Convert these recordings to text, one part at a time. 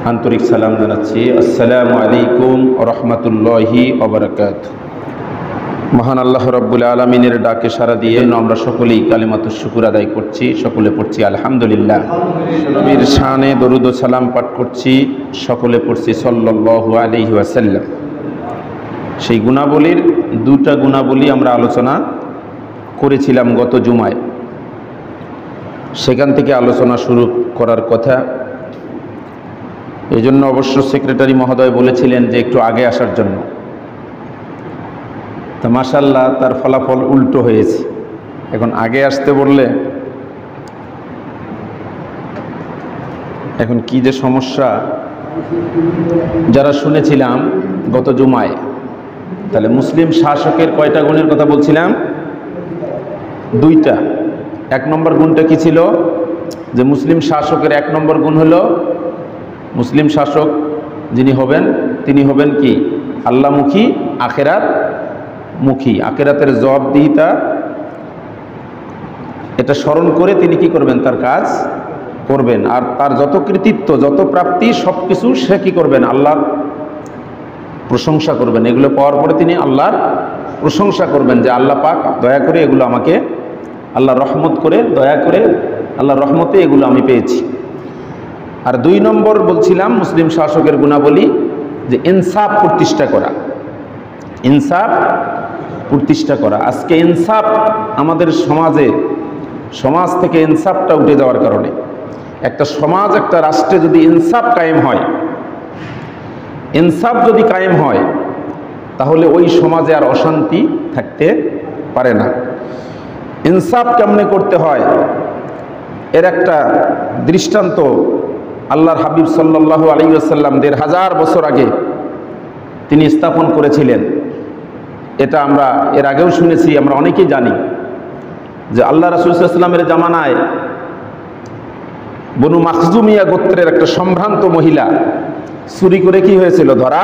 আন্তরিক সালাম জানাচ্ছি। আসসালামু আলাইকুম ওয়া রাহমাতুল্লাহি ওয়া বারাকাতুহু। মহান আল্লাহ রাব্বুল আলামিনের ডাকে সাড়া দিয়ে আমরা সকলেই কালিমাতুশ শুকর আদায় করছি, সকলে পড়ছি আলহামদুলিল্লাহ। নবীর শানে দরুদ ও সালাম পাঠ করছি, সকলে পড়ছি সাল্লাল্লাহু আলাইহি ওয়াসাল্লাম। সেই গুণাবলীর দুটা গুণাবলী আমরা আলোচনা করেছিলাম গত জুমায়, সেখান থেকে আলোচনা শুরু করার কথা। এই জন্য অবশ্য সেক্রেটারি মহোদয় বলেছিলেন যে একটু আগে আসার জন্য, তা মাশাআল্লাহ তার ফলাফল উল্টো হয়েছে। এখন আগে আসতে বললে এখন কি যে সমস্যা, যারা শুনেছিলাম গত জুমায়, তাহলে মুসলিম শাসকের কয়টা গুণের কথা বলছিলাম? দুইটা। এক নম্বর গুণটা কি ছিল? যে মুসলিম শাসকের এক নম্বর গুণ হলো, মুসলিম শাসক যিনি হবেন তিনি হবেন কি? আল্লাহমুখী, আখেরাত মুখী। আখেরাতের জবাবদিহিতা এটা স্মরণ করে তিনি কি করবেন? তার কাজ করবেন। আর তার যত কৃতিত্ব, যত প্রাপ্তি, সব কিছু সে কি করবেন? আল্লাহর প্রশংসা করবেন। এগুলো পাওয়ার পরে তিনি আল্লাহর প্রশংসা করবেন যে আল্লাহ পাক দয়া করে এগুলো আমাকে, আল্লাহ রহমত করে, দয়া করে আল্লাহর রহমতে এগুলো আমি পেয়েছি। আর দুই নম্বর বলছিলাম মুসলিম শাসকের গুণাবলী, যে ইনসাফ প্রতিষ্ঠা করা। ইনসাফ প্রতিষ্ঠা করা। আজকে ইনসাফ আমাদের সমাজ থেকে ইনসাফটা উঠে যাওয়ার কারণে, একটা সমাজ, একটা রাষ্ট্রে যদি ইনসাফ কায়েম হয়, ইনসাফ যদি কায়েম হয়, তাহলে ওই সমাজে আর অশান্তি থাকতে পারে না। ইনসাফ কেমনে করতে হয় এর একটা দৃষ্টান্ত আল্লাহর হাবিব সাল্লাল্লাহু আলাইহি ওয়াসাল্লাম ১৫০০ বছর আগে তিনি স্থাপন করেছিলেন। এটা আমরা এর আগেও শুনেছি, আমরা অনেকেই জানি যে আল্লাহ রাসূল সাল্লাল্লাহু আলাইহি ওয়াসাল্লামের জামানায় বনু মাখজুমিয়া গোত্রের একটা সম্ভ্রান্ত মহিলা চুরি করে কি হয়েছিল? ধরা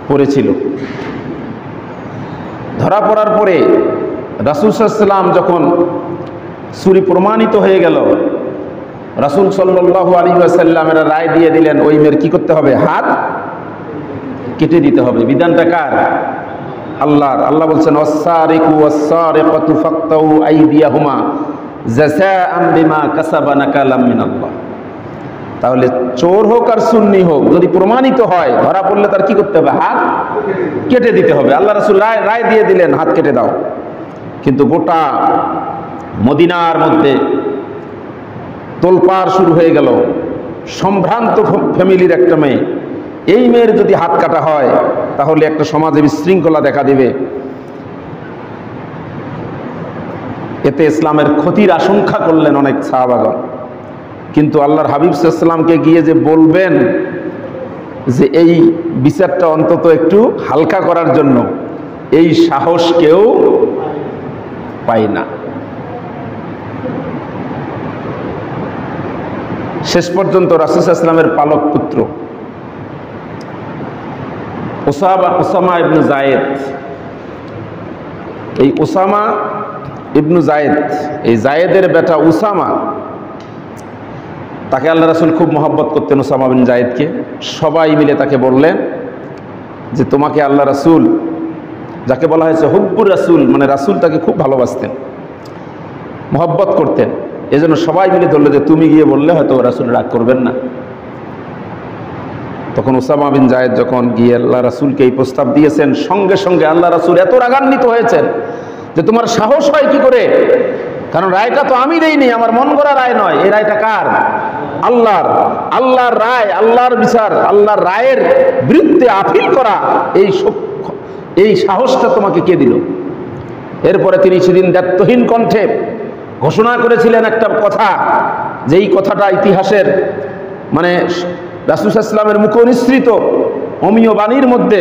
পড়েছিল। ধরা পড়ার পরে রাসূল সাল্লাল্লাহু আলাইহি ওয়াসাল্লাম যখন চুরি প্রমাণিত হয়ে গেল, রাসূল সাল্লাল্লাহু আলাইহি ওয়াসাল্লামের রায় দিয়ে দিলেন ওই মেয়ের কি করতে হবে? হাত কেটে দিতে হবে। বিধানটা কার? আল্লাহর। আল্লাহ বলছেন ওয়াস-সারিকু ওয়াস-সারিকাতু ফাকতাউ আইদিয়াহুমা জাযাআম বিমা কাসাবা নাকালাম মিনাল্লাহ। তাহলে চোর হোক আর সুন্নি হোক, যদি প্রমাণিত হয়, ধরা পড়লে তার কি করতে হবে? হাত কেটে দিতে হবে। আল্লাহ রাসূল রায় দিয়ে দিলেন হাত কেটে দাও। কিন্তু গোটা মদিনার মধ্যে তোলপাড় শুরু হয়ে গেল। সম্ভ্রান্ত ফ্যামিলির একটা মেয়ে, এই মেয়ের যদি হাত কাটা হয় তাহলে একটা সমাজে বিশৃঙ্খলা দেখা দিবে, এতে ইসলামের ক্ষতির আশঙ্কা করলেন অনেক সাহাবাগণ। কিন্তু আল্লাহর হাবিব সাল্লাল্লাহু আলাইহি ওয়াসাল্লামকে গিয়ে যে বলবেন যে এই বিচারটা অন্তত একটু হালকা করার জন্য, এই সাহস কেউ পায় না। শেষ পর্যন্ত রাসূল সাল্লাল্লাহু আলাইহি ওয়াসাল্লামের পালক পুত্র ওসামা ইবনে যায়েদ, এই ওসামা ইবনে যায়েদ, এই যায়েদের বেটা উসামা, তাকে আল্লাহ রাসূল খুব মহব্বত করতেন। ওসামা বিন যায়েদকে সবাই মিলে তাকে বললেন যে তোমাকে আল্লাহ রাসূল, যাকে বলা হয়েছে হুব্বুর রাসূল, মানে রাসূল তাকে খুব ভালোবাসতেন, মহব্বত করতেন। এজন্য সবাই মিলে ধরলো যে তুমি গিয়ে বললে হয়তো রাসূল রাগ করবেন না। তখন ওসামা বিন যায়েদ যখন গিয়ে আল্লাহ রাসূলকে এই প্রস্তাব দিয়েছেন, সঙ্গে সঙ্গে আল্লাহ রাসূল এত রাগান্বিত হয়েছেন যে তোমার সাহস হয় কি করে? কারণ রায়টা তো আমি দেইনি, আমার মন গড়া রায় নয়, এই রায়টা কার? আল্লাহর। আল্লাহর রায়, আল্লাহর বিচার, আল্লাহর রায়ের বিরুদ্ধে আপিল করা, এই সাহসটা তোমাকে কে দিল? এরপরে তিনি সেদিন দায়িত্বহীন কণ্ঠে ঘোষণা করেছিলেন একটা কথা, যেই কথাটা ইতিহাসের, মানে রাসূল সাল্লাল্লাহু আলাইহি ওয়াসাল্লামের মুখে নিঃসৃত অমীয় বাণীর মধ্যে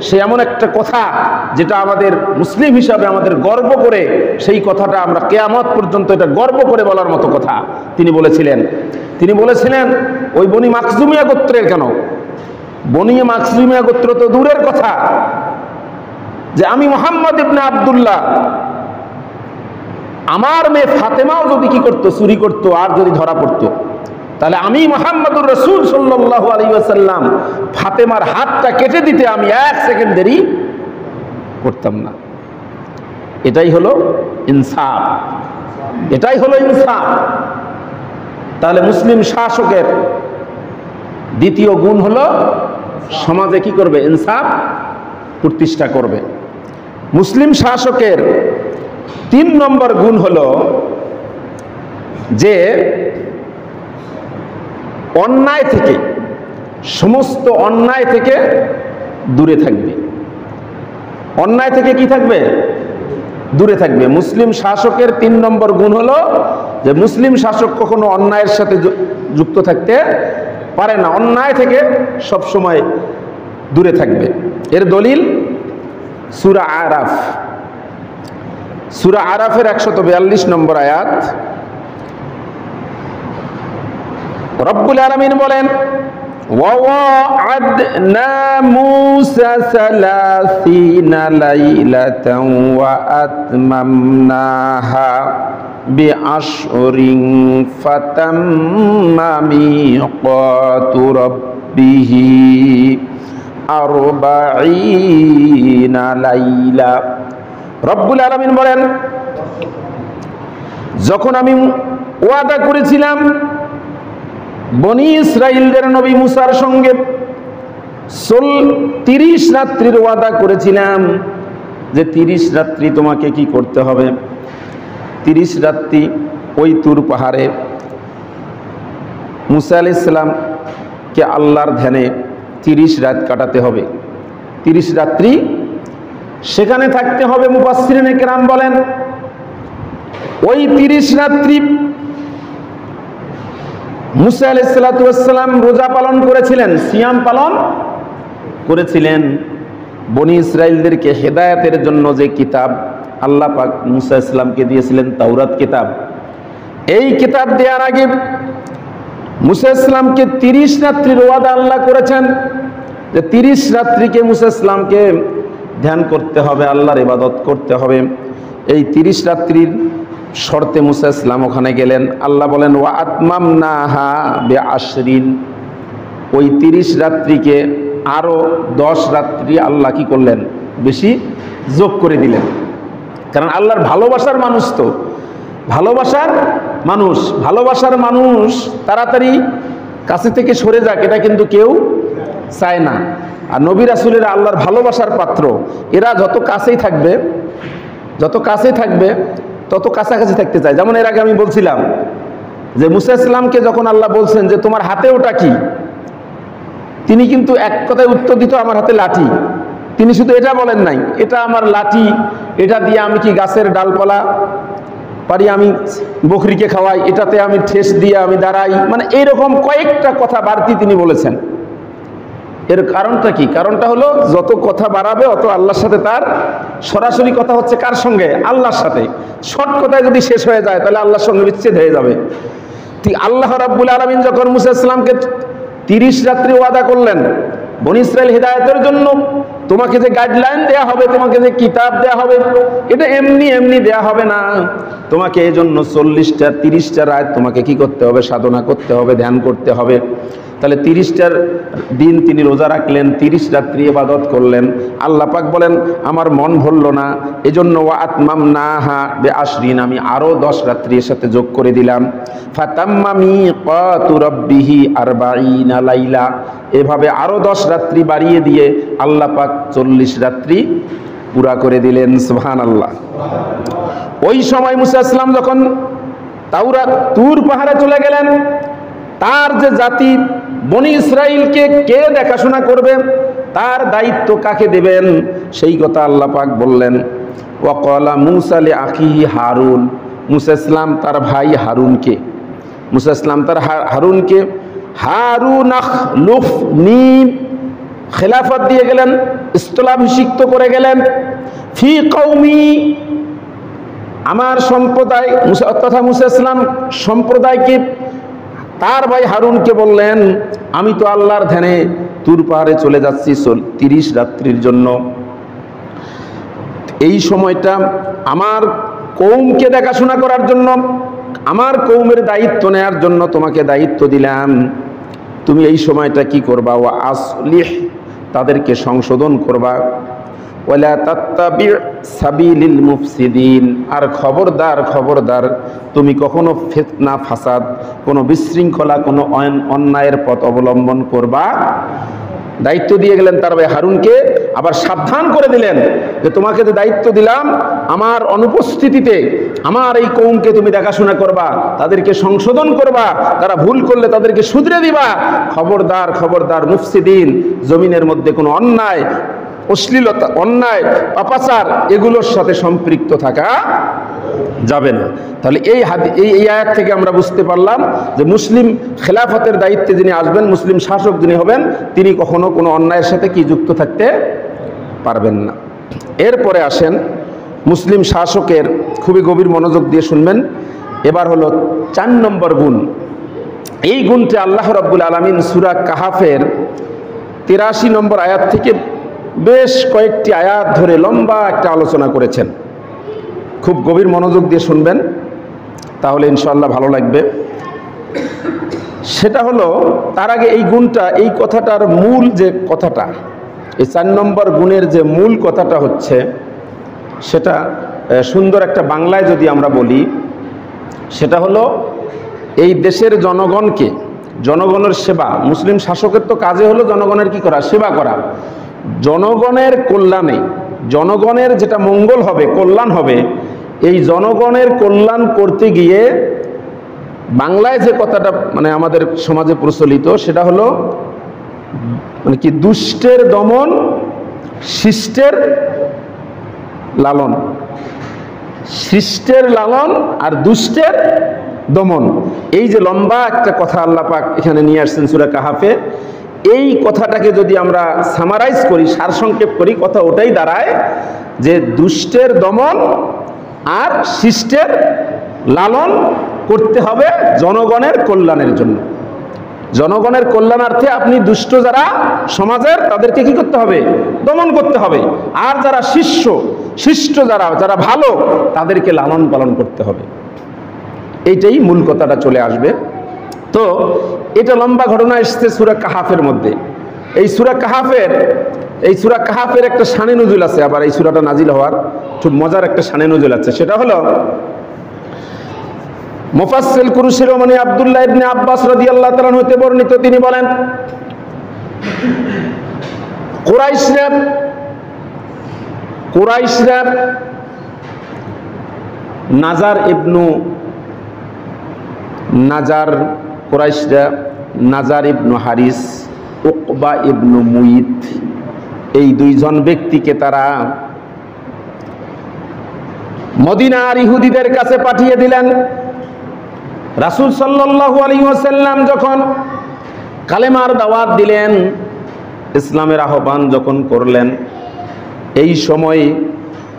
সে এমন একটা কথা যেটা আমাদের মুসলিম হিসাবে আমাদের গর্ব করে, সেই কথাটা আমরা কিয়ামত পর্যন্ত এটা গর্ব করে বলার মতো কথা তিনি বলেছিলেন। তিনি বলেছিলেন ওই বনি মাখজুমিয়া গোত্রের, কেন বনি মাখজুমিয়া গোত্র তো দূরের কথা, যে আমি মুহাম্মদ ইবনে আব্দুল্লাহ, আমার মেয়ে ফাতেমাও যদি কি করতো? চুরি করতো, আর যদি ধরা পড়তো, তাহলে আমি মুহাম্মদুর রাসূল সাল্লাল্লাহু আলাইহি ওয়াসাল্লাম ফাতেমার হাতটা কেটে দিতে আমি 1 সেকেন্ড দেরি করতাম না। এটাই হলো ইনসাফ, এটাই হলো ইনসাফ। তাহলে মুসলিম শাসকের দ্বিতীয় গুণ হলো সমাজে কি করবে? ইনসাফ প্রতিষ্ঠা করবে। মুসলিম শাসকের 3 নম্বর গুণ হলো যে অন্যায় থেকে, সমস্ত অন্যায় থেকে দূরে থাকবে। অন্যায় থেকে কি থাকবে? দূরে থাকবে। মুসলিম শাসকের 3 নম্বর গুণ হলো যে মুসলিম শাসক কখনো অন্যায়ের সাথে যুক্ত থাকতে পারে না, অন্যায় থেকে সব সময় দূরে থাকবে। এর দলিল সূরা আরাফ, সূরা আরাফের 142 নম্বর আয়াত। রব্বুল আলামিন বলেন, وَوَعَدْنَا مُوسَى 30 لَيْلَةً وَأَتْمَمْنَاهَا بِعَشْرٍ فَتَمَّ مِيقَاتُ رَبِّهِ 40 লাইলা। রব্বুল আলামিন বলেন, যখন আমি ওয়াদা করেছিলাম বনি ইসরাইলদের নবী মুসার সঙ্গে 30 রাত্রির ওয়াদা করেছিলাম যে 30 রাত্রি তোমাকে কি করতে হবে? 30 রাত্রি ওই তুর পাহাড়ে মুসা আলাইহিস সালামকে আল্লাহর ধ্যানে 30 রাত কাটাতে হবে। 30 রাত্রি সেখানে থাকতে হবে। মুফাসসিরিনে কেরাম বলেন, ওই 30 রাত্রি মুসা আলাইহিস সালাম রোজা পালন করেছিলেন, সিয়াম পালন করেছিলেন। বনি ইসরাইলদেরকে হেদায়েতের জন্য যে কিতাব আল্লাহ পাক মুসা আলাইহিস সালামকে দিয়েছিলেন, তাওরাত কিতাব, এই কিতাব দেওয়ার আগে মুসা আলাইহিস সালামকে 30 রাত্রির ওয়াদা আল্লাহ করেছেন যে 30 রাত্রিকে মুসা আলাইহিস সালামকে ধ্যান করতে হবে, আল্লাহর ইবাদত করতে হবে। এই 30 রাত্রির শর্তে মুসা আলাইহিস সালাম ওখানে গেলেন। আল্লাহ বলেন, ওয়া আতমামনাহা বিআশরিন, ওই 30 রাত্রিকে আরো 10 রাত্রি আল্লাহ কি করলেন? বেশি যোগ করে দিলেন। কারণ আল্লাহর ভালোবাসার মানুষ তো, ভালোবাসার মানুষ তাড়াতাড়ি কাছে থেকে সরে যাক এটা কিন্তু কেউ চায় না। আর নবী রাসূলেরা আল্লাহর ভালোবাসার পাত্র, এরা যত কাছেই থাকবে তত কাছাকাছি থাকতে চায়। যেমন এর আগে আমি বলছিলাম যে মুসা আলাইহিস সালামকে যখন আল্লাহ বলছেন যে তোমার হাতে ওটা কি, তিনি কিন্তু এক কথায় উত্তর দিত আমার হাতে লাঠি। তিনি শুধু এটা বলেন নাই, এটা আমার লাঠি, এটা দিয়ে আমি কি গাছের ডালপালা পারি, আমি বকরিকে খাওয়াই, এটাতে আমি ঠেস দিয়ে আমি দাঁড়াই, মানে এইরকম কয়েকটা কথা বাড়তি তিনি বলেছেন। এর কারণটা কি? কারণটা হলো যত কথা বাড়াবে অত আল্লাহর সাথে তার সরাসরি কথা হচ্ছে। কার সঙ্গে? আল্লাহর সাথে। শর্ট কথায় যদি শেষ হয়ে যায় তাহলে আল্লাহর সঙ্গে বিচ্ছেদ হয়ে যাবে। ঠিক আল্লাহ রাব্বুল আলামিন যখন মুসা আলাইহিস সালামকে 30 রাত্রি ওয়াদা করলেন বনি ইসরাইল হিদায়াতের জন্য, তোমাকে যে গাইডলাইন দেয়া হবে, তোমাকে যে কিতাব দেয়া হবে, এটা এমনি দেয়া হবে না। তোমাকে এই জন্য 30টা রাত তোমাকে কি করতে হবে? সাধনা করতে হবে, ধ্যান করতে হবে। তাহলে 30টার দিন তিনি রোজা রাখলেন, 30 রাত্রি ইবাদত করলেন। আল্লাহ পাক বলেন, আমার মন ভরল না, এজন্য ওয়া আতমামনাহা বিআশরিন, আমি আরো 10 রাত্রি এর সাথে যোগ করে দিলাম। ফাতাম্মা মিকাতু রাব্বিহি 40 লাইলা, এভাবে আরো 10 রাত্রি বাড়িয়ে দিয়ে আল্লাহ পাক 40 রাত্রি পুরা করে দিলেন। সুবহানাল্লাহ। ওই সময় মুসা আলাইহিস সালাম যখন তাওরাত তুর পাহাড়ে চলে গেলেন, তার যে জাতি বনি ইসরাইলকে কে দেখাশোনা করবে, তার দায়িত্ব কাকে দেবেন, সেই কথা আল্লাহ পাক বললেন। ওয়াকালা মুসা লিআখিহি হারুন, মুসা ইসলাম তার ভাই হারুনকে, হারুন আখলুফনি, খেলাফত দিয়ে গেলেন, স্থলাভিষিক্ত করে গেলেন। ফি কওমি, আমার সম্প্রদায় তথা মুসা ইসলাম সম্প্রদায়কে, তার ভাই হারুনকে বললেন, আমি তো আল্লাহর ধ্যানে তুর পাহাড়ে চলে যাচ্ছি 30 রাত্রির জন্য। এই সময়টা আমার কওমকে দেখাশোনা করার জন্য আমার কওমের দায়িত্ব নেয়ার জন্য তোমাকে দায়িত্ব দিলাম, তুমি এই সময়টা কি করবা? ওয়া আসলিহ, তাদেরকে সংশোধন করবা। ওয়ালা তাত্তাবি' সাবিলিল মুফসিদিন, আর খবরদার খবরদার তুমি কখনো ফিতনা ফাসাদ, কোনো বিশৃঙ্খলা, কোনো অন্যায়ের পথ অবলম্বন করবা। দায়িত্ব দিয়ে গেলেন তার ভাই হারুনকে, আবার সাবধান করে দিলেন যে তোমাকে যে দায়িত্ব দিলাম আমার অনুপস্থিতিতে আমার এই কওমকে তুমি দেখাশোনা করবা, তাদেরকে সংশোধন করবা, তারা ভুল করলে তাদেরকে শুধরে দিবা। খবরদার খবরদার মুফসিদিন, জমিনের মধ্যে কোনো অন্যায়, অশ্লীলতা, অন্যায়, পাপাচার এগুলোর সাথে সম্পৃক্ত থাকা যাবে না। তাহলে এই আয়াত থেকে আমরা বুঝতে পারলাম যে মুসলিম খেলাফতের দায়িত্বে যিনি আসবেন, মুসলিম শাসক যিনি হবেন, তিনি কখনো কোনো অন্যায়ের সাথে কি যুক্ত থাকতে পারবেন না। এরপরে আসেন মুসলিম শাসকের, খুবই গভীর মনোযোগ দিয়ে শুনবেন। এবার হলো 4 নম্বর গুণ। এই গুণটি আল্লাহ রাব্বুল আলামিন সূরা কাহাফের 83 নম্বর আয়াত থেকে বেশ কয়েকটি আয়াত ধরে লম্বা একটা আলোচনা করেছেন। খুব গভীর মনোযোগ দিয়ে শুনবেন, তাহলে ইনশাআল্লাহ ভালো লাগবে। সেটা হলো, তার আগে এই গুণটা, এই কথাটার মূল যে কথাটা, এই 4 নম্বর গুণের যে মূল কথাটা হচ্ছে, সেটা সুন্দর একটা বাংলায় যদি আমরা বলি, সেটা হলো এই দেশের জনগণকে, জনগণের সেবা। মুসলিম শাসকের তো কাজে হলো জনগণের কি করা? সেবা করা। জনগণের কল্যাণে, জনগণের যেটা মঙ্গল হবে, কল্যাণ হবে, এই জনগণের কল্যাণ করতে গিয়ে বাংলায় যে কথাটা মানে আমাদের সমাজে প্রচলিত, সেটা হলো মানে কি, দুষ্টের দমন, শিষ্টের লালন। শিষ্টের লালন আর দুষ্টের দমন, এই যে লম্বা একটা কথা আল্লাহ পাক এখানে নিয়ে আসছেন সূরা কাহাফে, এই কথাটাকে যদি আমরা সামারাইজ করি, সারসংক্ষেপ করি, কথা ওটাই দাঁড়ায় যে দুষ্টের দমন আর শিষ্টের লালন করতে হবে জনগণের কল্যাণের জন্য। জনগণের কল্যাণার্থে আপনি দুষ্ট যারা সমাজের, তাদেরকে কি করতে হবে? দমন করতে হবে। আর যারা শিষ্ট যারা ভালো, তাদেরকে লালন পালন করতে হবে। এইটাই মূল কথাটা চলে আসবে। তো এটা লম্বা ঘটনা এসছে সূরা কাহাফের মধ্যে। এই সূরা কাহাফের একটা শানে নজুল আছে, আবার এই সূরাটা নাজিল হওয়ার খুব মজার একটা শানে নজুল আছে। সেটা হলো মুফাসসিল কুরশিরোমণি আব্দুল্লাহ ইবনে আব্বাস রাদিয়াল্লাহু তাআলা হতে বর্ণিত, তিনি বলেন, কুরাইশরা নাজার ইবনু হারিস, উকবা ইবনু মুইত, এই 2 জন ব্যক্তিকে তারা মদিনার ইহুদিদের কাছে পাঠিয়ে দিলেন। রাসূল সাল্লাল্লাহু আলাইহি ওয়াসাল্লাম যখন কালেমার দাওয়াত দিলেন, ইসলামের আহ্বান যখন করলেন, এই সময়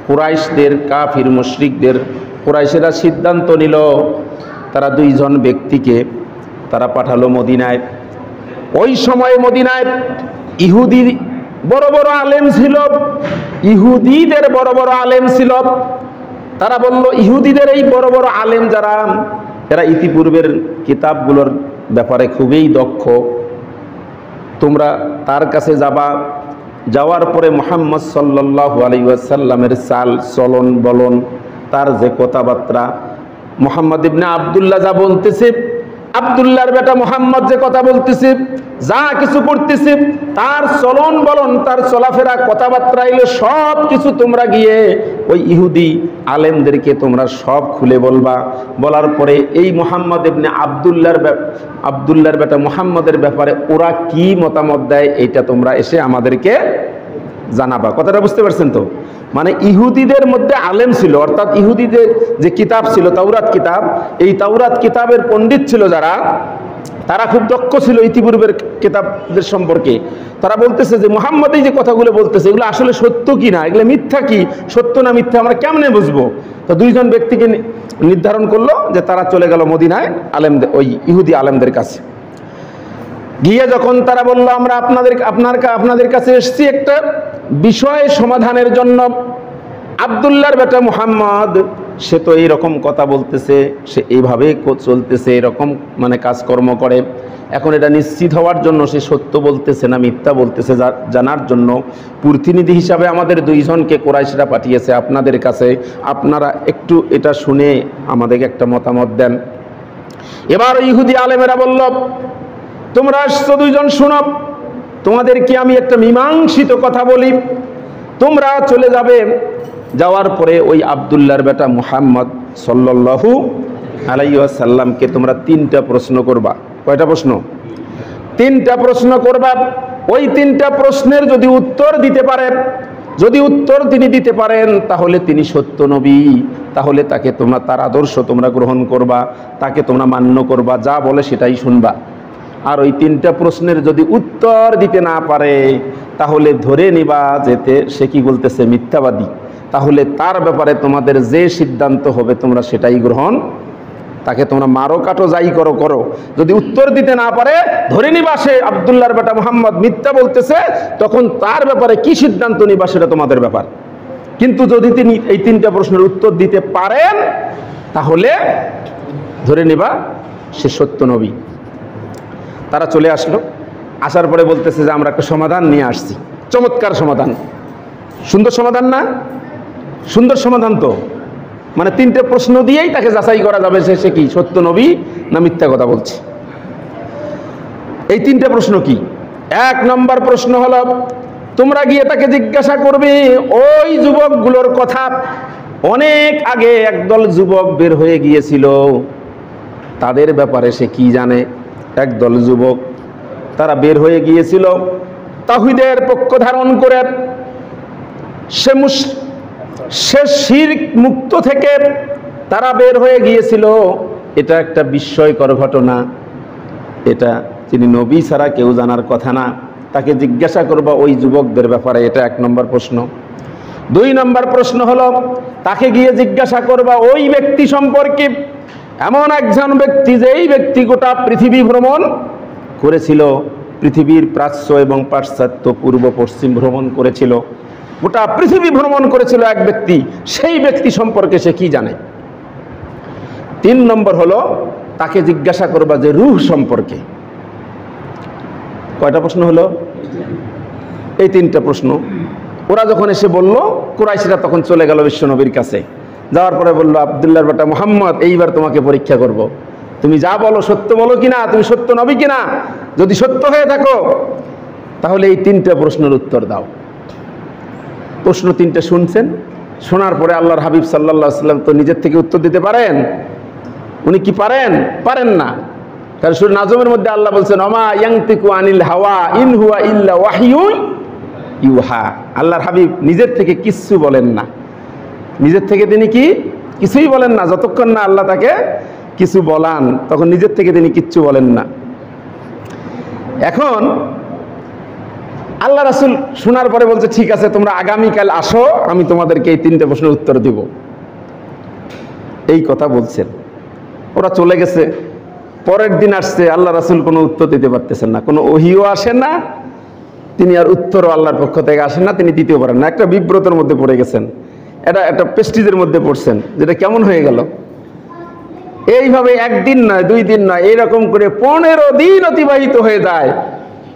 কুরাইশদের, কাফির মুশরিকদের, কুরাইশেরা সিদ্ধান্ত নিল তারা 2 জন ব্যক্তিকে তারা পাঠালো মদিনায়। ওই সময় মদিনায় ইহুদি বড় বড় আলেম ছিল, ইহুদিদের বড় বড় আলেম ছিল। তারা বলল, ইহুদিদের এই বড় বড় আলেম যারা, এরা ইতিপূর্বের কিতাবগুলোর ব্যাপারে খুবই দক্ষ, তোমরা তার কাছে যাবা। যাওয়ার পরে মুহাম্মদ সাল্লাল্লাহু আলাইহি ওয়াসাল্লামের চাল চলন বলন, তার যে কথাবার্তা, মুহাম্মদ ইবনে আব্দুল্লাহ যা বলতেছে, আব্দুল্লাহর বেটা মুহাম্মদ যে কথা বলতেছে, যা কিছু করতেছে, তার চলন বলন, তার চলাফেরা, কথাবার্তা, এগুলো সব কিছু তোমরা গিয়ে ওই ইহুদি আলেমদেরকে তোমরা সব খুলে বলবা। বলার পরে এই মুহাম্মদ ইবনে আব্দুল্লাহর বেটা মুহাম্মদের ব্যাপারে ওরা কি মতামত দেয়, এইটা তোমরা এসে আমাদেরকে জানাবা। কথাটা বুঝতে পারছেন তো? মানে ইহুদিদের মধ্যে আলেম ছিল, অর্থাৎ ইহুদিদের যে কিতাব ছিল তাওরাত কিতাব, এই তাওরাত কিতাবের পণ্ডিত ছিল যারা, তারা খুব দক্ষ ছিল ইতিপূর্বের কিতাবদের সম্পর্কে। তারা বলতেছে যে মুহাম্মদ এই যে কথাগুলো বলতেছে, এগুলো আসলে সত্য কি না, এগুলো মিথ্যা কি, সত্য না মিথ্যা আমরা কেমনে বুঝবো? তো 2 জন ব্যক্তিকে নির্ধারণ করলো যে তারা চলে গেল মদিনায় আলেমদের, ওই ইহুদি আলেমদের কাছে। গিয়ে যখন তারা বলল, আমরা আপনাদের কাছে এসেছি একটা বিষয় সমাধানের জন্য। আব্দুল্লাহর বেটা মুহাম্মদ সে তো এইরকম কথা বলতেছে, সে এইভাবে চলতেছে, এরকম মানে কাজকর্ম করে। এখন এটা নিশ্চিত হওয়ার জন্য সে সত্য বলতেছে না মিথ্যা বলতেছে জানার জন্য প্রতিনিধি হিসাবে আমাদের দুইজনকে কুরাইশরা পাঠিয়েছে আপনাদের কাছে। আপনারা একটু এটা শুনে আমাদেরকে একটা মতামত দেন। এবার ইহুদি আলেমেরা বলল, তোমরা আসছো দুইজন, শুনো, তোমাদেরকে আমি একটা মীমাংসিত কথা বলি। তোমরা চলে যাবে, যাওয়ার পরে ওই আব্দুল্লাহর বেটা মুহাম্মদ সাল্লাল্লাহু আলাইহি ওয়াসাল্লামকে তোমরা 3টা প্রশ্ন করবা। কয়টা প্রশ্ন? 3টা প্রশ্ন করবা। ওই 3টা প্রশ্নের যদি উত্তর দিতে পারেন, যদি উত্তর তিনি দিতে পারেন তাহলে তিনি সত্য নবী, তাহলে তাকে তোমরা, তার আদর্শ তোমরা গ্রহণ করবা, তাকে তোমরা মান্য করবা, যা বলে সেটাই শুনবা। আর ওই 3টা প্রশ্নের যদি উত্তর দিতে না পারে তাহলে ধরে নিবা যেতে সে কি বলতেছে, মিথ্যাবাদী। তাহলে তার ব্যাপারে তোমাদের যে সিদ্ধান্ত হবে তোমরা সেটাই গ্রহণ, তাকে তোমরা মারো কাটো যাই করো করো। যদি উত্তর দিতে না পারে ধরে নিবা সে আব্দুল্লাহর বেটা মুহাম্মদ মিথ্যা বলতেছে, তখন তার ব্যাপারে কি সিদ্ধান্ত নিবা সেটা তোমাদের ব্যাপার। কিন্তু যদি তিনি এই 3টা প্রশ্নের উত্তর দিতে পারেন তাহলে ধরে নিবা সে সত্য নবী। তারা চলে আসলো, আসার পরে বলতেছে যে আমরা একটা সমাধান নিয়ে আসছি। চমৎকার সমাধান, সুন্দর সমাধান না? সুন্দর সমাধান তো, মানে 3টে প্রশ্ন দিয়েই তাকে যাচাই করা যাবে সে কি সত্য নবী না মিথ্যা কথা বলছে। এই 3টে প্রশ্ন কি? 1 নম্বর প্রশ্ন হলো, তোমরা গিয়ে তাকে জিজ্ঞাসা করবে ওই যুবকগুলোর কথা। অনেক আগে একদল যুবক বের হয়ে গিয়েছিল, তাদের ব্যাপারে সে কি জানে। একদল যুবক তারা বের হয়ে গিয়েছিল তাওহীদের পক্ষ ধারণ করে, সে শিরক মুক্ত থেকে তারা বের হয়ে গিয়েছিল। এটা একটা বিস্ময়কর ঘটনা, এটা তিনি নবী ছাড়া কেউ জানার কথা না। তাকে জিজ্ঞাসা করবা ওই যুবকদের ব্যাপারে, এটা 1 নম্বর প্রশ্ন। 2 নম্বর প্রশ্ন হলো, তাকে গিয়ে জিজ্ঞাসা করবা ওই ব্যক্তি সম্পর্কে, এমন একজন ব্যক্তি যেই ব্যক্তি গোটা পৃথিবী ভ্রমণ করেছিল, পৃথিবীর প্রাচ্য এবং পাশ্চাত্য, পূর্ব পশ্চিম ভ্রমণ করেছিল, গোটা পৃথিবী ভ্রমণ করেছিল এক ব্যক্তি, সেই ব্যক্তি সম্পর্কে সে কি জানে। 3 নম্বর হলো, তাকে জিজ্ঞাসা করবা যে রূহ সম্পর্কে। কয়টা প্রশ্ন হলো? এই 3টা প্রশ্ন। ওরা যখন এসে বলল, কুরাইশরা তখন চলে গেল বিশ্বনবীর কাছে। যাওয়ার পরে বলল, আব্দুল্লাহর বেটা মুহাম্মদ, এইবার তোমাকে পরীক্ষা করব। তুমি যা বলো সত্য বলো কিনা, তুমি সত্য নবী কিনা। যদি সত্য হয়ে থাকো তাহলে এই 3টা প্রশ্নের উত্তর দাও। প্রশ্ন 3টে শুনছেন, শোনার পরে আল্লাহর হাবিব সাল্লাল্লাহু আলাইহি ওয়াসাল্লাম তো নিজের থেকে উত্তর দিতে পারেন? উনি কি পারেন? পারেন না। কারণ সূরা নাজমের মধ্যে আল্লাহ বলছেন, ওমা ইয়ানতিকু আনিল হাওয়া ইন হুয়া ইল্লা ওয়াহয়ুন ইউহা। আল্লাহর হাবিব নিজের থেকে কিচ্ছু বলেন না, নিজের থেকে তিনি কি কিছুই বলেন না। যতক্ষণ না আল্লাহ তাকে কিছু বলান তখন নিজের থেকে তিনি কিচ্ছু বলেন না। এখন আল্লাহ রাসূল শোনার পরে বলছে, ঠিক আছে তোমরা আগামীকাল আসো, আমি তোমাদেরকে এই 3টে প্রশ্নের উত্তর দিব। এই কথা বলছেন। ওরা চলে গেছে। পরের দিন আসছে, আল্লাহ রাসূল কোনো উত্তর দিতে পারতেছেন না, কোনো ওহিও আসে না, তিনি আর উত্তরও আল্লাহর পক্ষ থেকে আসেন না, তিনি দিতেও পারেন না। একটা বিব্রতের মধ্যে পড়ে গেছেন, এটা একটা প্রেস্টিজের মধ্যে পড়ছেন, যেটা কেমন হয়ে গেল। এইভাবে 1 দিন নয় 2 দিন নয়, এইরকম করে 15 দিন অতিবাহিত হয়ে যায়।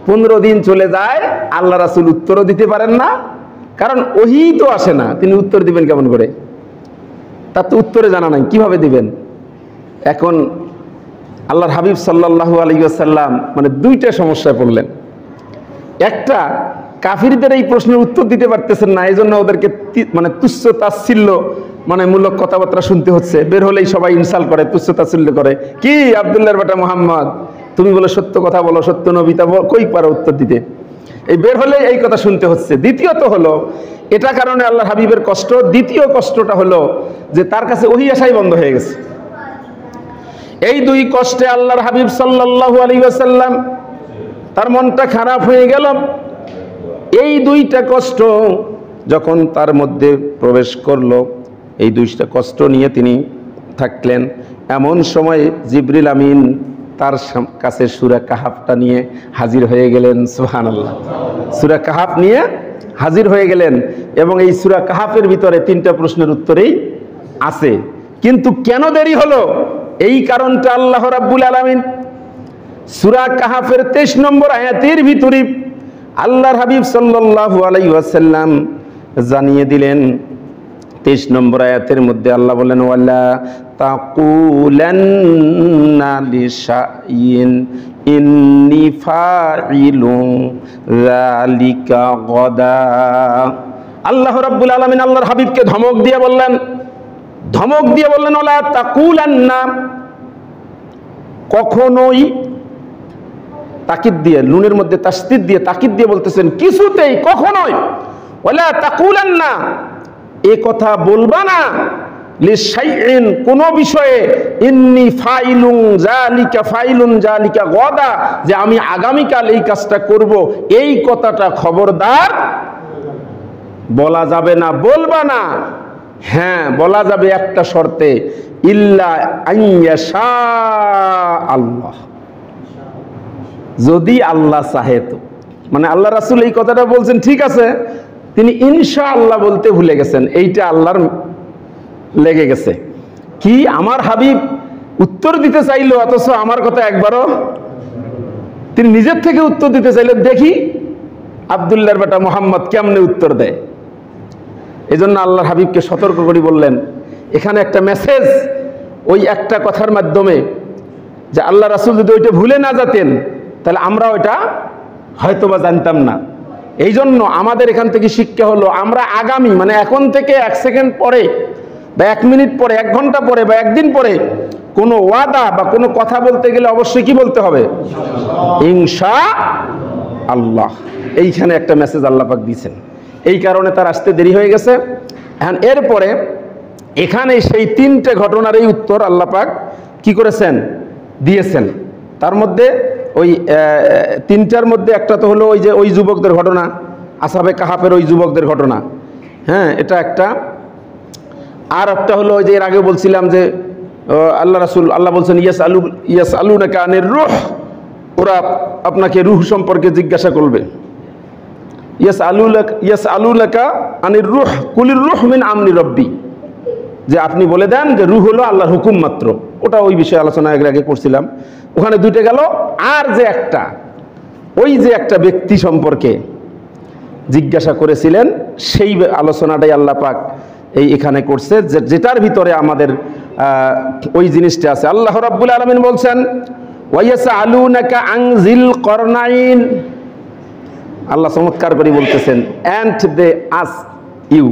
15 দিন চলে যায়, আল্লাহ রাসূল উত্তরও দিতে পারেন না, কারণ ওহী তো আসে না, তিনি উত্তর দিবেন কেমন করে? তার তো উত্তরে জানা নাই, কিভাবে দিবেন? এখন আল্লাহর হাবিব সাল্লাল্লাহু আলাইহি ওয়াসাল্লাম মানে 2টা সমস্যায় পড়লেন। একটা, কাফিরদের এই প্রশ্নের উত্তর দিতে পারতেছেন না, এই জন্য ওদেরকে মানে তুচ্ছ তাচ্ছিল্য মানে মূলক কথাবার্তা শুনতে হচ্ছে। বের হলেই সবাই ইনসাল্ট করে, তুচ্ছ তাচ্ছিল্য করে, কি আব্দুল্লাহর বেটা মুহাম্মদ, তুমি বলে সত্য কথা বলো, সত্য নবী, তা কই পারো উত্তর দিতে? এই বের হলে এই কথা শুনতে হচ্ছে। দ্বিতীয়ত হলো, এটা কারণে আল্লাহর হাবিবের কষ্ট। দ্বিতীয় কষ্টটা হলো যে তার কাছে ওহী আসাই বন্ধ হয়ে গেছে। এই 2 কষ্টে আল্লাহর হাবিব সাল্লাল্লাহু আলাইহি ওয়াসাল্লাম তার মনটা খারাপ হয়ে গেল। এই 2টা কষ্ট যখন তার মধ্যে প্রবেশ করলো, এই 2টা কষ্ট নিয়ে তিনি থাকলেন। এমন সময় জিবরিল আমিন তার কাছে সূরা কাহাফটা নিয়ে হাজির হয়ে গেলেন। সুবহানাল্লাহ। সূরা কাহাফ নিয়ে হাজির হয়ে গেলেন এবং এই সূরা কাহাফের ভিতরে 3টা প্রশ্নের উত্তরেই আছে। কিন্তু কেন দেরি হলো এই কারণটা আল্লাহ রাব্বুল আলামিন সূরা কাহাফের 23 নম্বর আয়াতের ভিতরে আল্লাহর হাবিব সাল্লাল্লাহু আলাইহি ওয়াসাল্লাম জানিয়ে দিলেন। 23 নম্বর আয়াতের মধ্যে আল্লাহ বলেন, ওয়ালা তাকুলান্না লিশাইইন ইন্নী ফাইলুন যালিকা গাদা। আল্লাহ রাব্বুল আলামিন আল্লাহর হাবিবকে ধমক দিয়ে বললেন, ওয়ালা তাকুলান্না, কখনোই, তাকিদ দিয়ে, নুনের মধ্যে তাসদীদ দিয়ে তাকিদ দিয়ে বলতেছেন, কিছুতেই কখনোই, ওয়ালা তাকুলান্না, এই কথা বলবা না, লিশাইইন, কোন বিষয়ে, ইন্নী ফাইলুন যালিকা গাদা, যে আমি আগামীকাল এই কাজটা করব, এই কথাটা খবরদার বলা যাবে না, বলবা না। হ্যাঁ, বলা যাবে একটা শর্তে, ইল্লা আইয়াশা আল্লাহ, যদি আল্লাহ চাহে তো। মানে আল্লাহ রাসূল এই কথাটা বলছেন, ঠিক আছে, তিনি ইনশাআল্লাহ বলতে ভুলে গেছেন, এইটা আল্লাহর লেগে গেছে। কি, আমার হাবিব উত্তর দিতে চাইলো, অথচ আমার কথা একবারও তিনি নিজের থেকে উত্তর দিতে চাইলেন। দেখি আব্দুল্লাহর বেটা মুহাম্মদ কেমনে উত্তর দেয়। এই জন্য আল্লাহর হাবিবকে সতর্ক করে বললেন, এখানে একটা মেসেজ, ওই একটা কথার মাধ্যমে, যে আল্লাহ রাসূল যদি ওইটা ভুলে না যেতেন তাহলে আমরা ওইটা হয়তোবা জানতাম না। এই জন্য আমাদের এখান থেকে শিক্ষা হলো, আমরা আগামী, মানে এখন থেকে 1 সেকেন্ড পরে বা 1 মিনিট পরে, 1 ঘন্টা পরে বা 1 দিন পরে কোনো ওয়াদা বা কোনো কথা বলতে গেলে অবশ্যই কি বলতে হবে? ইনশাআল্লাহ। এইখানে একটা মেসেজ আল্লাহ পাক দিয়েছেন, এই কারণে তার আসতে দেরি হয়ে গেছে। এখন এরপরে এখানে সেই 3টে ঘটনার এই উত্তর আল্লাহ পাক কি করেছেন? দিয়েছেন। তার মধ্যে ওই 3টার মধ্যে একটা তো হলো ওই যে ওই যুবকদের ঘটনা, আসহাবে কাহাফের ওই যুবকদের ঘটনা, হ্যাঁ, এটা একটা। আর একটা হলো ওই যে এর আগে বলছিলাম যে আল্লাহ বলছেন, ইয়াসআলুনাকা আনির রূহ, ওরা আপনাকে রূহ সম্পর্কে জিজ্ঞাসা করবে। ইয়াসআলুনাকা আনির রূহ কুলির রূহ মিন আমরি রব্বি, যে আপনি বলে দেন যে রূহ হলো আল্লাহর হুকুম মাত্র। ওটা ওই বিষয়ে আলোচনা আগে করছিলাম, ওখানে 2টে গেল। আর যে একটা, ওই যে একটা ব্যক্তি সম্পর্কে জিজ্ঞাসা করেছিলেন, সেই আলোচনাটাই আল্লাহ পাক এখানে করছে, যেটার ভিতরে আমাদের ওই জিনিসটা আছে। আল্লাহ রাব্বুল আলামিন বলছেন, ওয়ায়াসআলুনাকা আন যিল করনাইন, আল্লাহ চমৎকার করে বলতেছেন, অ্যান্ড দে আস্ক ইউ,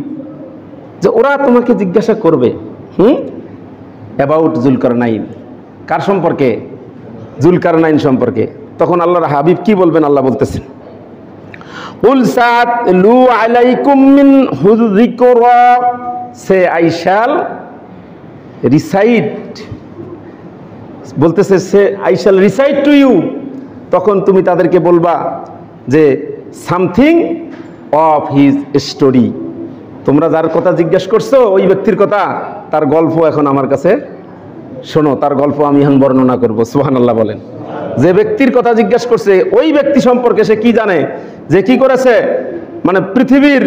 যে ওরা তোমাকে জিজ্ঞাসা করবে অ্যাবাউট যুলকারনাইন। কার সম্পর্কে? যুলকারনাইন সম্পর্কে। তখন আল্লাহর হাবিব কি বলবেন? আল্লাহ বলতেছেন, উল সাতলু আলাইকুম মিন যিকরা, সে আই শ্যাল রিসাইট, বলতেছে say I shall recite to you. তখন তুমি তাদেরকে বলবা যে সামথিং অফ হিজ স্টোরি, তোমরা যার কথা জিজ্ঞাসা করছো ওই ব্যক্তির কথা, তার গল্প এখন আমার কাছে শোনো, তার গল্প আমি এখন বর্ণনা করবো। সুবহানাল্লাহ বলেন। যে ব্যক্তির কথা জিজ্ঞাসা করছে ওই ব্যক্তি সম্পর্কে সে কি জানে, যে কি করেছে, মানে পৃথিবীর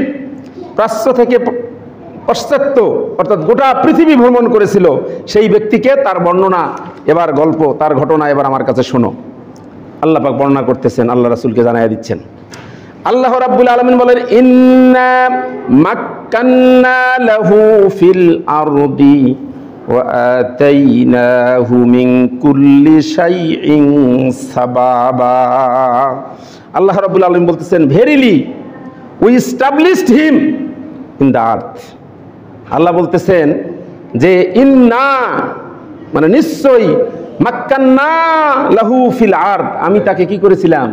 প্রাচ্য থেকে পাশ্চাত্য, অর্থাৎ গোটা পৃথিবী ভ্রমণ করেছিল, সেই ব্যক্তিকে তার বর্ণনা, এবার গল্প, তার ঘটনা এবার আমার কাছে শোনো। আল্লাহ পাক বর্ণনা করতেছেন, আল্লাহ রাসূলকে জানাইয়া দিচ্ছেন। আল্লাহ রাব্বুল আলামিন বলেন, ইন্না মাক্কান্না লাহু ফিল আরদি ওয়া আতাইনাহু মিন কুল্লি শাইইন সাবাবা। আল্লাহ রাব্বুল আলামিন বলতেছেন, verily we established him in the earth. আল্লাহ বলতেছেন যে ইন্না, মানে নিশ্চয়ই, মাক্কান্না লাহু ফিল আরদ, আমি তাকে কি করেছিলাম?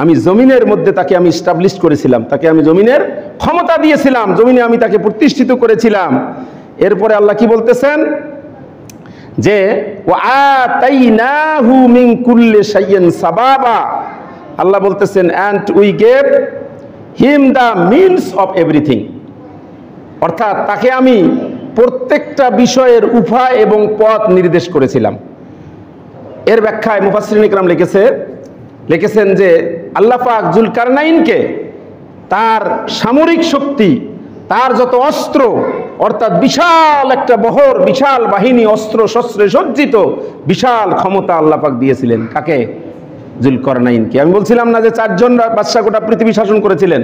আমি জমিনের মধ্যে তাকে আমি এস্টাবলিশ করেছিলাম, তাকে আমি জমিনের ক্ষমতা দিয়েছিলাম, জমিনে আমি তাকে প্রতিষ্ঠিত করেছিলাম। এরপরে আল্লাহ কি বলতেছেন? যে ওয়া আতাইনাহু মিন কুল্লি শাইইন সাবাবা, আল্লাহ বলতেছেন, and we gave him the means of everything, অর্থাৎ তাকে আমি প্রত্যেকটা বিষয়ের উপায় এবং পথ নির্দেশ করেছিলাম। এর ব্যাখ্যায় মুফাসসিরিন ইকরাম লিখেছেন যে আল্লাহ পাক যুলকারনাইনকে তার সামরিক শক্তি, তার যত অস্ত্র, অর্থাৎ বিশাল একটা বহর, বিশাল বাহিনী, অস্ত্র শস্ত্রে সজ্জিত বিশাল ক্ষমতা আল্লাহ পাক দিয়েছিলেন। কাকে? জুলকারনাইনকে। আমি বলছিলাম না যে 4 জন বাদশা গোটা পৃথিবী শাসন করেছিলেন,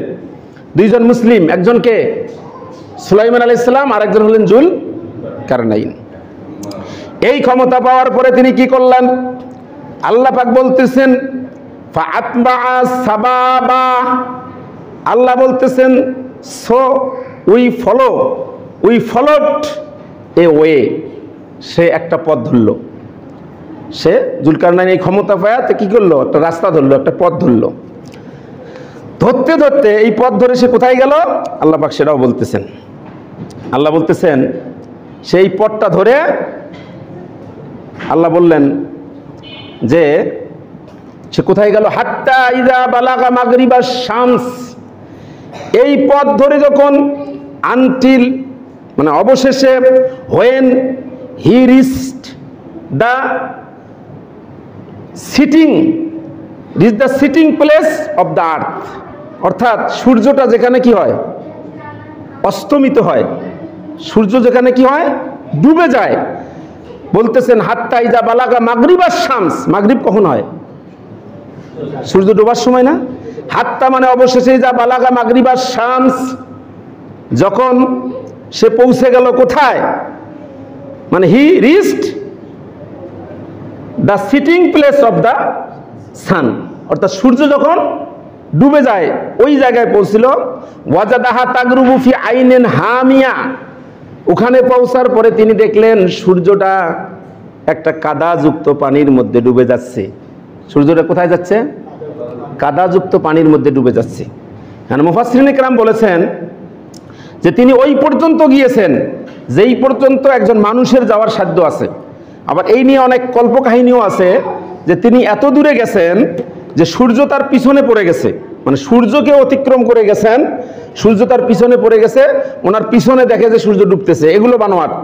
2 জন মুসলিম, একজনকে সুলাইমান আলাইহিস সালাম আর একজন হলেন জুলকারনাইন। এই ক্ষমতা পাওয়ার পরে তিনি কি করলেন? আল্লাহ পাক বলতেছেন ফাআতবাআ সাবাবা, আল্লাহ বলতেছেন so we followed a way, সে একটা পথ ধরল। সে জুলকারনাইন এই ক্ষমতা পায়াতে কি করলো? একটা রাস্তা ধরলো, একটা পথ ধরলো। ধরতে ধরতে এই পথ ধরে সে কোথায় গেল? আল্লাহ পাক সেটাও বলতেছেন। আল্লাহ বলতেছেন সেই পথটা ধরে আল্লাহ বললেন যে সে কোথায় গেল? হাত্তা ইযা বালাগা মাগরিবাশ শামস, এই পথ ধরে যখন আনটিল মানে অবশেষে when he reached the sitting place of the earth, অর্থাৎ সূর্যটা যেখানে কি হয়? অস্তমিত হয়। সূর্য যেখানে কি হয়? ডুবে যায়। বলতেছেন হাত্তা ইযা বালাগা মাগরিবাশ শামস, মাগরিব কখন হয়? সূর্য ডোবার সময় না? হাত্তা মানে অবশেষে ইযা বালাগা মাগরিবাশ শামস, যখন সে পৌঁছে গেল কোথায়? মানে he reached the sitting place of the sun, অর্থাৎ সূর্য যখন ডুবে যায় ওই জায়গায় পৌঁছিল। ওয়াজাদাহা তাগরুবু ফি আইনিন হামিয়া, ওখানে পৌঁছার পরে তিনি দেখলেন সূর্যটা একটা কাদাযুক্ত পানির মধ্যে ডুবে যাচ্ছে। সূর্যটা কোথায় যাচ্ছে? কাদাযুক্ত পানির মধ্যে ডুবে যাচ্ছে। মানে মুফাসসিরিনে কেরাম বলেছেন যে তিনি ওই পর্যন্ত গিয়েছেন যেই পর্যন্ত একজন মানুষের যাওয়ার সাধ্য আছে। আবার এই নিয়ে অনেক কল্পকাহিনীও আছে যে তিনি এত দূরে গেছেন যে সূর্য তার পিছনে পড়ে গেছে, মানে সূর্যকে অতিক্রম করে গেছেন, সূর্য তার পিছনে পড়ে গেছে, ওনার পিছনে দেখে যে সূর্য ডুবতেছে। এগুলো বানোয়াট।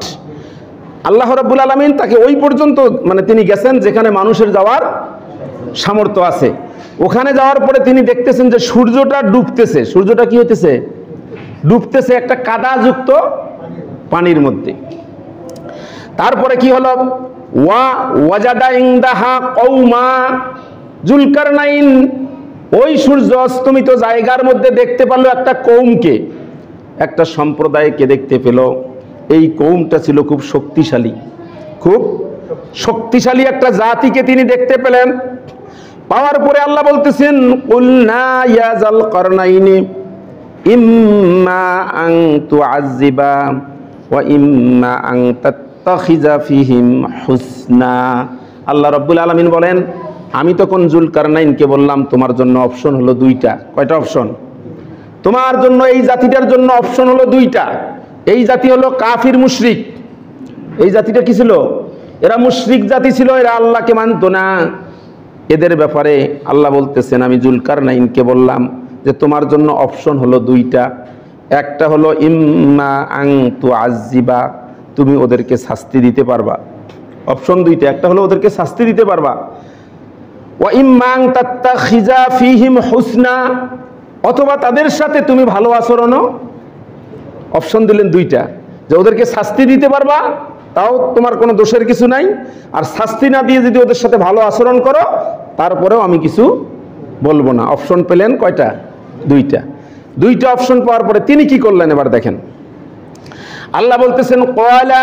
আল্লাহ রাব্বুল আলামিন তাকে ওই পর্যন্ত মানে তিনি গেছেন যেখানে মানুষের যাওয়ার সামর্থ্য আছে। ওখানে যাওয়ার পরে তিনি দেখতেছেন যে সূর্যটা ডুবতেছে। সূর্যটা কি হইতেছে? ডুবতেছে একটা কাদাযুক্ত পানির মধ্যে। তারপরে কি হলো? ওয়াজাদা ইনদাহা কওমা, জুলকারনাইন ওই সূর্য অস্তমিত জায়গার মধ্যে দেখতে পেল একটা কওমকে, একটা সম্প্রদায়কে দেখতে পেল। এই কওমটা ছিল খুব শক্তিশালী, খুব শক্তিশালী একটা জাতিকে তিনি দেখতে পেলেন। পাওয়ার পরে আল্লাহ বলতেছেন কুলনা ইয়া যালকারনাইনি ইম্মা আন তুআযযিবা ওয়া ইম্মা আন তাত্তাখিযা ফীহিম হুসনা। আল্লাহ রাব্বুল আলামিন বলেন আমি তখন জুলকারনাইনকে বললাম তোমার জন্য অপশন হলো 2টা। কয়টা অপশন? তোমার জন্য এই জাতিটার জন্য অপশন হলো 2টা। এই জাতি হলো কাফির মুশরিক। এই জাতিটা কি ছিল? এরা মুশরিক জাতি ছিল, এরা আল্লাহকে মানত না। এদের ব্যাপারে আল্লাহ বলতেছেন আমি জুলকারনাইনকে বললাম যে তোমার জন্য অপশন হলো 2টা। একটা হলো ইম্মা আন তুআযযিবা, তুমি ওদেরকে শাস্তি দিতে পারবা। অপশন 2টা, একটা হলো ওদেরকে শাস্তি দিতে পারবা, ওয়া ইম্মা আন তাত্তাখিযা ফীহিম হুসনা, অথবা তাদের সাথে তুমি ভালো আচরণও। অপশন দিলেন 2টা, যে ওদেরকে শাস্তি দিতে পারবা, তাও তোমার কোনো দোষের কিছু নাই, আর শাস্তি না দিয়ে যদি ওদের সাথে ভালো আচরণ করো তারপরেও আমি কিছু বলবো না। অপশন পেলেন কয়টা? 2টা। 2টা অপশন পাওয়ার পরে তিনি কি করলেন এবার দেখেন। আল্লাহ বলতেছেন ক্বালা,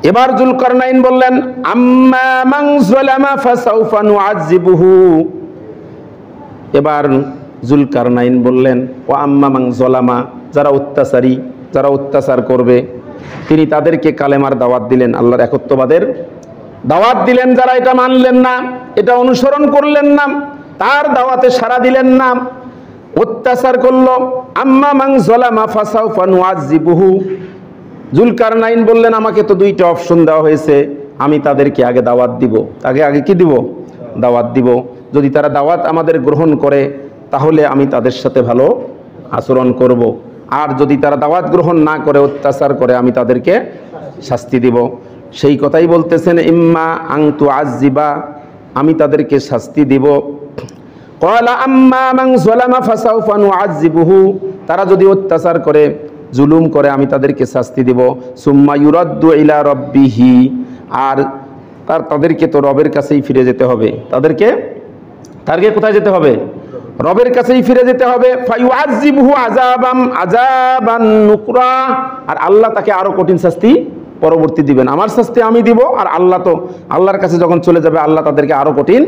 এবার জুলকারনাইন বললেন আম্মা মান যালামা ফাসাউফা নুআযযিবুহু। এবার জুলকারনাইন বললেন ওয়া আম্মা মান যালামা, যারা অত্যাচারী, যারা অত্যাচার করবে তিনি তাদেরকে কালেমার দাওয়াত দিলেন, আল্লাহর একত্ববাদের দাওয়াত দিলেন। যারা এটা মানলেন না, এটা অনুসরণ করলেন না, তার দাওয়াতে সাড়া দিলেন না, অত্যাচার করলো। আম্মা মান যালামা ফাসাউফা নুআযযিবুহু। জুলকারনাইন বললেন আমাকে তো 2টা অপশন দেওয়া হয়েছে, আমি তাদেরকে আগে দাওয়াত দিব। আগে কি দিব? দাওয়াত দিব। যদি তারা দাওয়াত আমাদের গ্রহণ করে তাহলে আমি তাদের সাথে ভালো আচরণ করব, আর যদি তারা দাওয়াত গ্রহণ না করে অত্যাচার করে আমি তাদেরকে শাস্তি দিব। সেই কথাই বলতেছেন ইম্মা আন তুআযযিবা, আমি তাদেরকে শাস্তি দিব। ক্বালা আম্মা মান যালামা ফাসাউফা নুআযযিবুহু, তারা যদি অত্যাচার করে জুলুম করে আমি তাদেরকে শাস্তি দেব। সুম্মা ইউরাদ্দু ইলা রাব্বিহি, আর তাদেরকে তো রবের কাছেই ফিরে যেতে হবে। তাদেরকে কোথায় যেতে হবে? রবের কাছেই ফিরে যেতে হবে। ফায়ুআযিবুহু আযাবান নুকরা, আর আল্লাহ তাকে আরো কঠিন শাস্তি পরবর্তী দিবেন। আমার শাস্তি আমি দিব, আর আল্লাহ তো আল্লাহর কাছে যখন চলে যাবে আল্লাহ তাদেরকে আরো কঠিন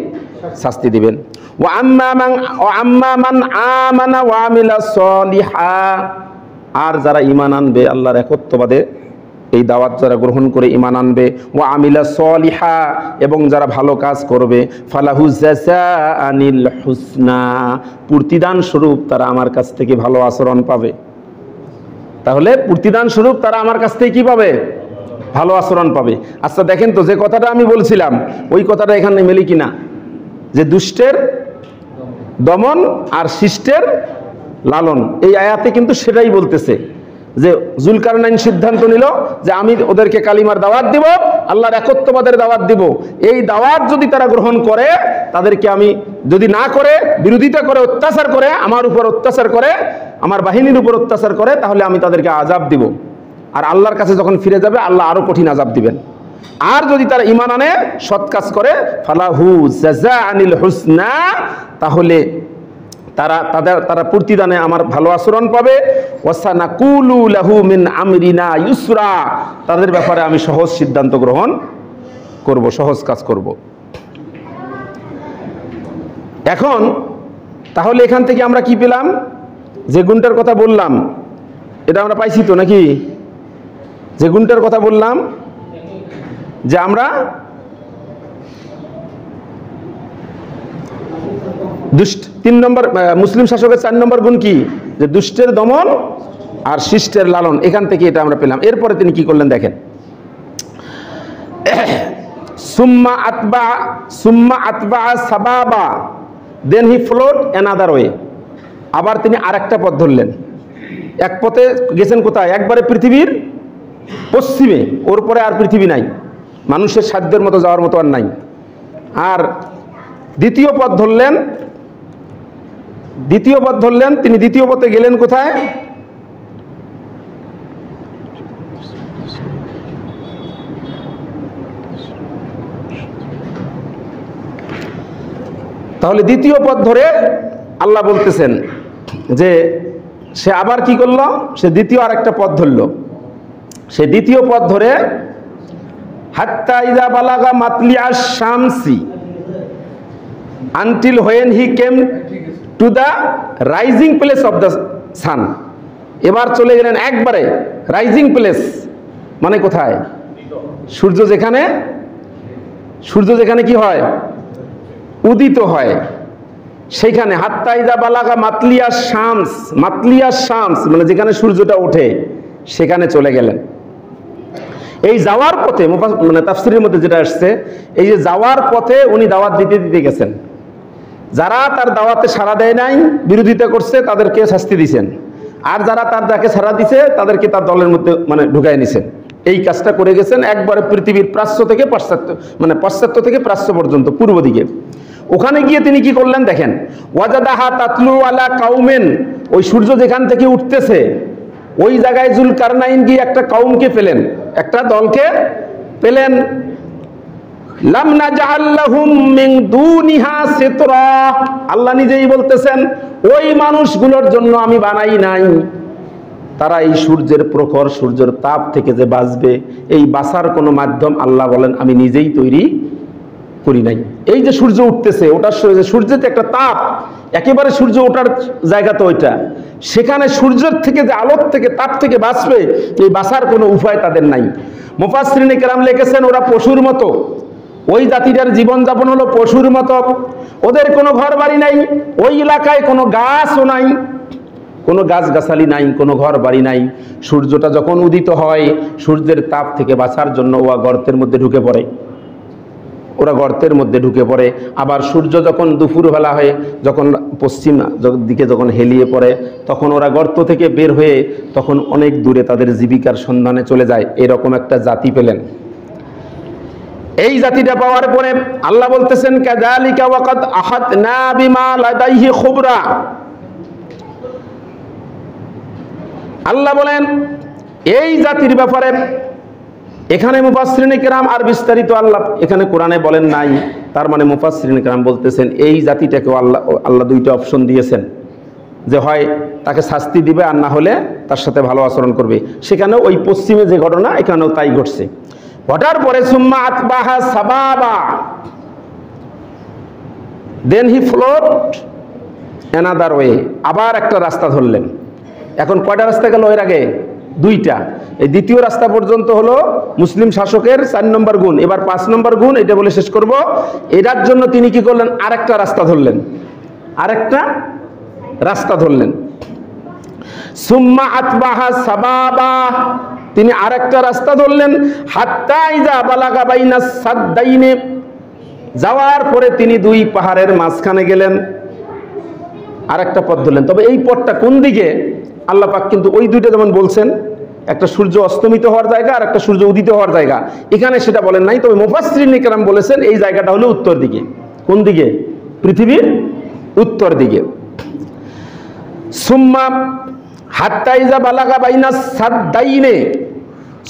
শাস্তি দিবেন। ওয়া আম্মা মান আমানা ওয়া আমিলা সলিহা, আর যারা ঈমান আনবে আল্লাহর একত্ববাদে এই দাওয়াত যারা গ্রহণ করে ঈমান আনবে, ওয়া আমিলা সলিহা, এবং যারা ভালো কাজ করবে, ফালাহু জাযাআনিল হুসনা, প্রতিদান স্বরূপ তারা আমার কাছ থেকে ভালো আচরণ পাবে। তাহলে প্রতিদান স্বরূপ তারা আমার কাছ থেকে কি পাবে? ভালো আচরণ পাবে। আচ্ছা দেখেন তো, যে কথাটা আমি বলছিলাম ওই কথাটা এখানে মেলে কিনা, যে দুষ্টের দমন আর শিষ্টের লালন, এই আয়াতে কিন্তু সেটাই বলতেছে। যে জুলকারনাইন সিদ্ধান্ত নিল যে আমি ওদেরকে কালিমার দাওয়াত দিব, আল্লাহর একত্ববাদের দাওয়াত দিব। এই দাওয়াত যদি তারা গ্রহণ করে, তাদেরকে আমি যদি না করে, বিরোধিতা করে, অত্যাচার করে, আমার উপর অত্যাচার করে, আমার বাহিনীর উপর অত্যাচার করে, তাহলে আমি তাদেরকে আযাব দিব। আর আল্লাহর কাছে যখন ফিরে যাবে আল্লাহ আরো কঠিন আযাব দিবেন। আর যদি তারা ঈমান আনে, সৎ কাজ করে, ফালাহু জাযাআনিল হুসনা, তাহলে তারা প্রতিদানে আমার ভালো আচরণ পাবে। ওয়াসানাকুলু লাহু মিন আমরিনা ইউসরা, তাদের ব্যাপারে আমি সহজ সিদ্ধান্ত গ্রহণ করব, সহজ কাজ করব। এখন তাহলে এখান থেকে আমরা কি পেলাম? যে গুণটার কথা বললাম এটা আমরা পাইছি তো নাকি? যে গুণটার কথা বললাম, যে আমরা তিন নম্বর মুসলিম শাসকের 4 নম্বর গুণ কি? যে দুষ্টের দমন আর শিষ্টের লালন। এখান থেকে এটা আমরা পেলাম। এরপরে তিনি কি করলেন দেখেন, সুম্মা আতবা সাবাবা, দেন হি ফ্লোড অ্যানাদার ওয়ে। আবার তিনি আরেকটা পথ ধরলেন। এক পথে গেছেন কোথায়? একবারে পৃথিবীর পশ্চিমে, ওর পরে আর পৃথিবী নাই, মানুষের সাধ্যের মতো যাওয়ার মতো আর নাই। আর দ্বিতীয় পথ ধরলেন, তিনি দ্বিতীয় পথে গেলেন কোথায়? তাহলে দ্বিতীয় পথ ধরে আল্লাহ বলতেছেন যে সে আবার কি করলো? সে দ্বিতীয় আরেকটা পথ ধরলো। সে দ্বিতীয় পথ ধরে হাত্তা ইযা বালাগা মাতলিআশ Samsi, until when he came to the rising place of the sun, এবার চলে গেলেন একবারে রাইজিং প্লেস, মানে কোথায়? সূর্য যেখানে কি হয়? উদিত হয়, সেইখানে। হাত্তা ইযা বালাগা মাতলিআশ শামস, মানে যেখানে সূর্যটা ওঠে সেখানে চলে গেলেন। এই যাওয়ার পথে মানে তাফসীরের মধ্যে যেটা আসছে, এই যে যাওয়ার পথে উনি দাওয়াত দিতে গেছেন। যারা তার দাওয়াতে সাড়া দেয় নাই, বিরোধিতা করছে, তাদেরকে শাস্তি দিয়েছেন। আর যারা যাকে সাড়া দিছে তাদেরকে তার দলের মধ্যে মানে ঢুকায় নিছেন। এই কাজটা করে গেছেন একবারে পৃথিবীর প্রাচ্য থেকে পাশ্চাত্য, মানে পাশ্চাত্য থেকে প্রাচ্য পর্যন্ত, পূর্ব দিকে। ওখানে গিয়ে তিনি কি করলেন দেখেন, ওয়াজাদাহা তাতলু আলা কাউমেন, ওই সূর্য যেখান থেকে উঠতেছে ওই জায়গায় জুলকারনাইন গিয়ে একটা কওমকে পেলেন, একটা দলকে পেলেন। লাম নাজআল লাহুম মিন দুনিহা সিতরা, আল্লাহ নিজেই বলতেছেন ওই মানুষগুলোর জন্য আমি বানাই নাই তারা এই সূর্যের প্রখর, সূর্যের তাপ থেকে যে বাঁচবে, এই বাঁচার কোনো মাধ্যম আল্লাহ বলেন আমি নিজেই তৈরি করি নাই। এই যে সূর্য উঠতেছে, ওটার সূর্যের একটা তাপ, একেবারে সূর্য ওঠার জায়গা তো ওইটা, সেখানে সূর্যের থেকে যে আলোর থেকে তাপ থেকে বাঁচবে, এই বাঁচার কোনো উপায় তাদের নাই। মুফাসসিরিনে কেরাম লিখেছেন ওরা পশুর মতো, ওই জাতিটার জীবনযাপন হলো পশুর মতো। ওদের কোনো ঘর বাড়ি নাই, ওই এলাকায় কোনো গাছও নাই, কোনো গাছগাছালি নাই, কোনো ঘর বাড়ি নাই। সূর্যটা যখন উদিত হয়, সূর্যের তাপ থেকে বাঁচার জন্য ওরা গর্তের মধ্যে ঢুকে পড়ে। আবার সূর্য যখন দুপুরবেলা হয়ে যখন পশ্চিম দিকে যখন হেলিয়ে পড়ে, তখন ওরা গর্ত থেকে বের হয়ে তখন অনেক দূরে তাদের জীবিকার সন্ধানে চলে যায়। এরকম একটা জাতি পেলেন। এই জাতিটা পাওয়ার পরে আল্লাহ বলতেছেন কাযালিকা ওয়াকাদ আহাতনা বিমা লাদাইহি খুবরা, আল্লাহ বলেন এই জাতির ব্যাপারে এখানে মুফাসসিরিনে কেরাম আর বিস্তারিত আল্লাহ এখানে কোরআনে বলেন নাই, তার মানে মুফাসসিরিনে কেরাম বলতেছেন এই জাতিটাকে আল্লাহ দুইটা অপশন দিয়েছেন, যে হয় তাকে শাস্তি দিবে আর না হলে তার সাথে ভালো আচরণ করবে। সেখানেও ওই পশ্চিমে যে ঘটনা এখানেও তাই ঘটছে। ঘটার পরে সুম্মা আতবাহা সাবাবা, দেন হি ফ্লোড অ্যানাদার ওয়ে, আবার একটা রাস্তা ধরলেন। এখন কয়টা রাস্তা গেল এর আগে? দুইটা। এই দ্বিতীয় রাস্তা পর্যন্ত হলো মুসলিম শাসকের 4 নম্বর গুণ, এবার 5 নম্বর গুণ, এটা বলে শেষ করব। এটার জন্য তিনি কি করলেন? আরেকটা রাস্তা ধরলেন, আরেকটা রাস্তা ধরলেন। সুম্মা আতবাহা সাবাবা, তিনি আরেকটা রাস্তা ধরলেন। হাত্তা ইযা বালাগা বাইনাস সাদদাইনে, যাওয়ার পরে তিনি দুই পাহাড়ের মাঝখানে গেলেন, আরেকটা পথ ধরলেন। তবে এই পথটা কোন দিকে আল্লাহ পাক কিন্তু ওই দুইটা যেমন বলছেন, একটা সূর্য অস্তমিত হওয়ার জায়গা আর একটা সূর্য উদিত হওয়ার জায়গা, এখানে সেটা বলেন নাই। তবে মুফাসসিরিনে কেরাম বলেছেন এই জায়গাটা হলো উত্তর দিকে। কোন দিকে? পৃথিবীর উত্তর দিকে। সুম্মা হাত্তা ইযা বালাগা বাইনাস সাদদাইনে,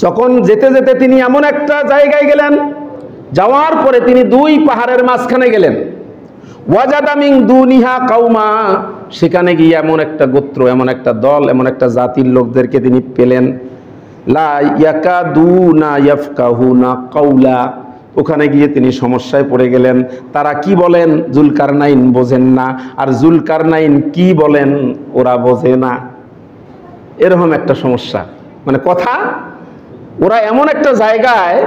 যখন যেতে যেতে তিনি এমন একটা জায়গায় গেলেন, যাওয়ার পরে তিনি দুই পাহাড়ের মাঝখানে গেলেন। ওয়াজাদা মিন দুনিহা কাউমা, সেখানে গিয়ে এমন একটা গোত্র, এমন একটা দল, এমন একটা জাতির লোকদেরকে তিনি পেলেন। লা ইয়াকাদুনা ইয়াফকাহুনা কাউলা, ওখানে গিয়ে তিনি সমস্যায় পড়ে গেলেন। তারা কি বলেন জুলকারনাইন বোঝেন না, আর জুলকারনাইন কি বলেন ওরা বোঝে না। এরকম একটা সমস্যা, মানে কথা ওরা এমন একটা জায়গায়,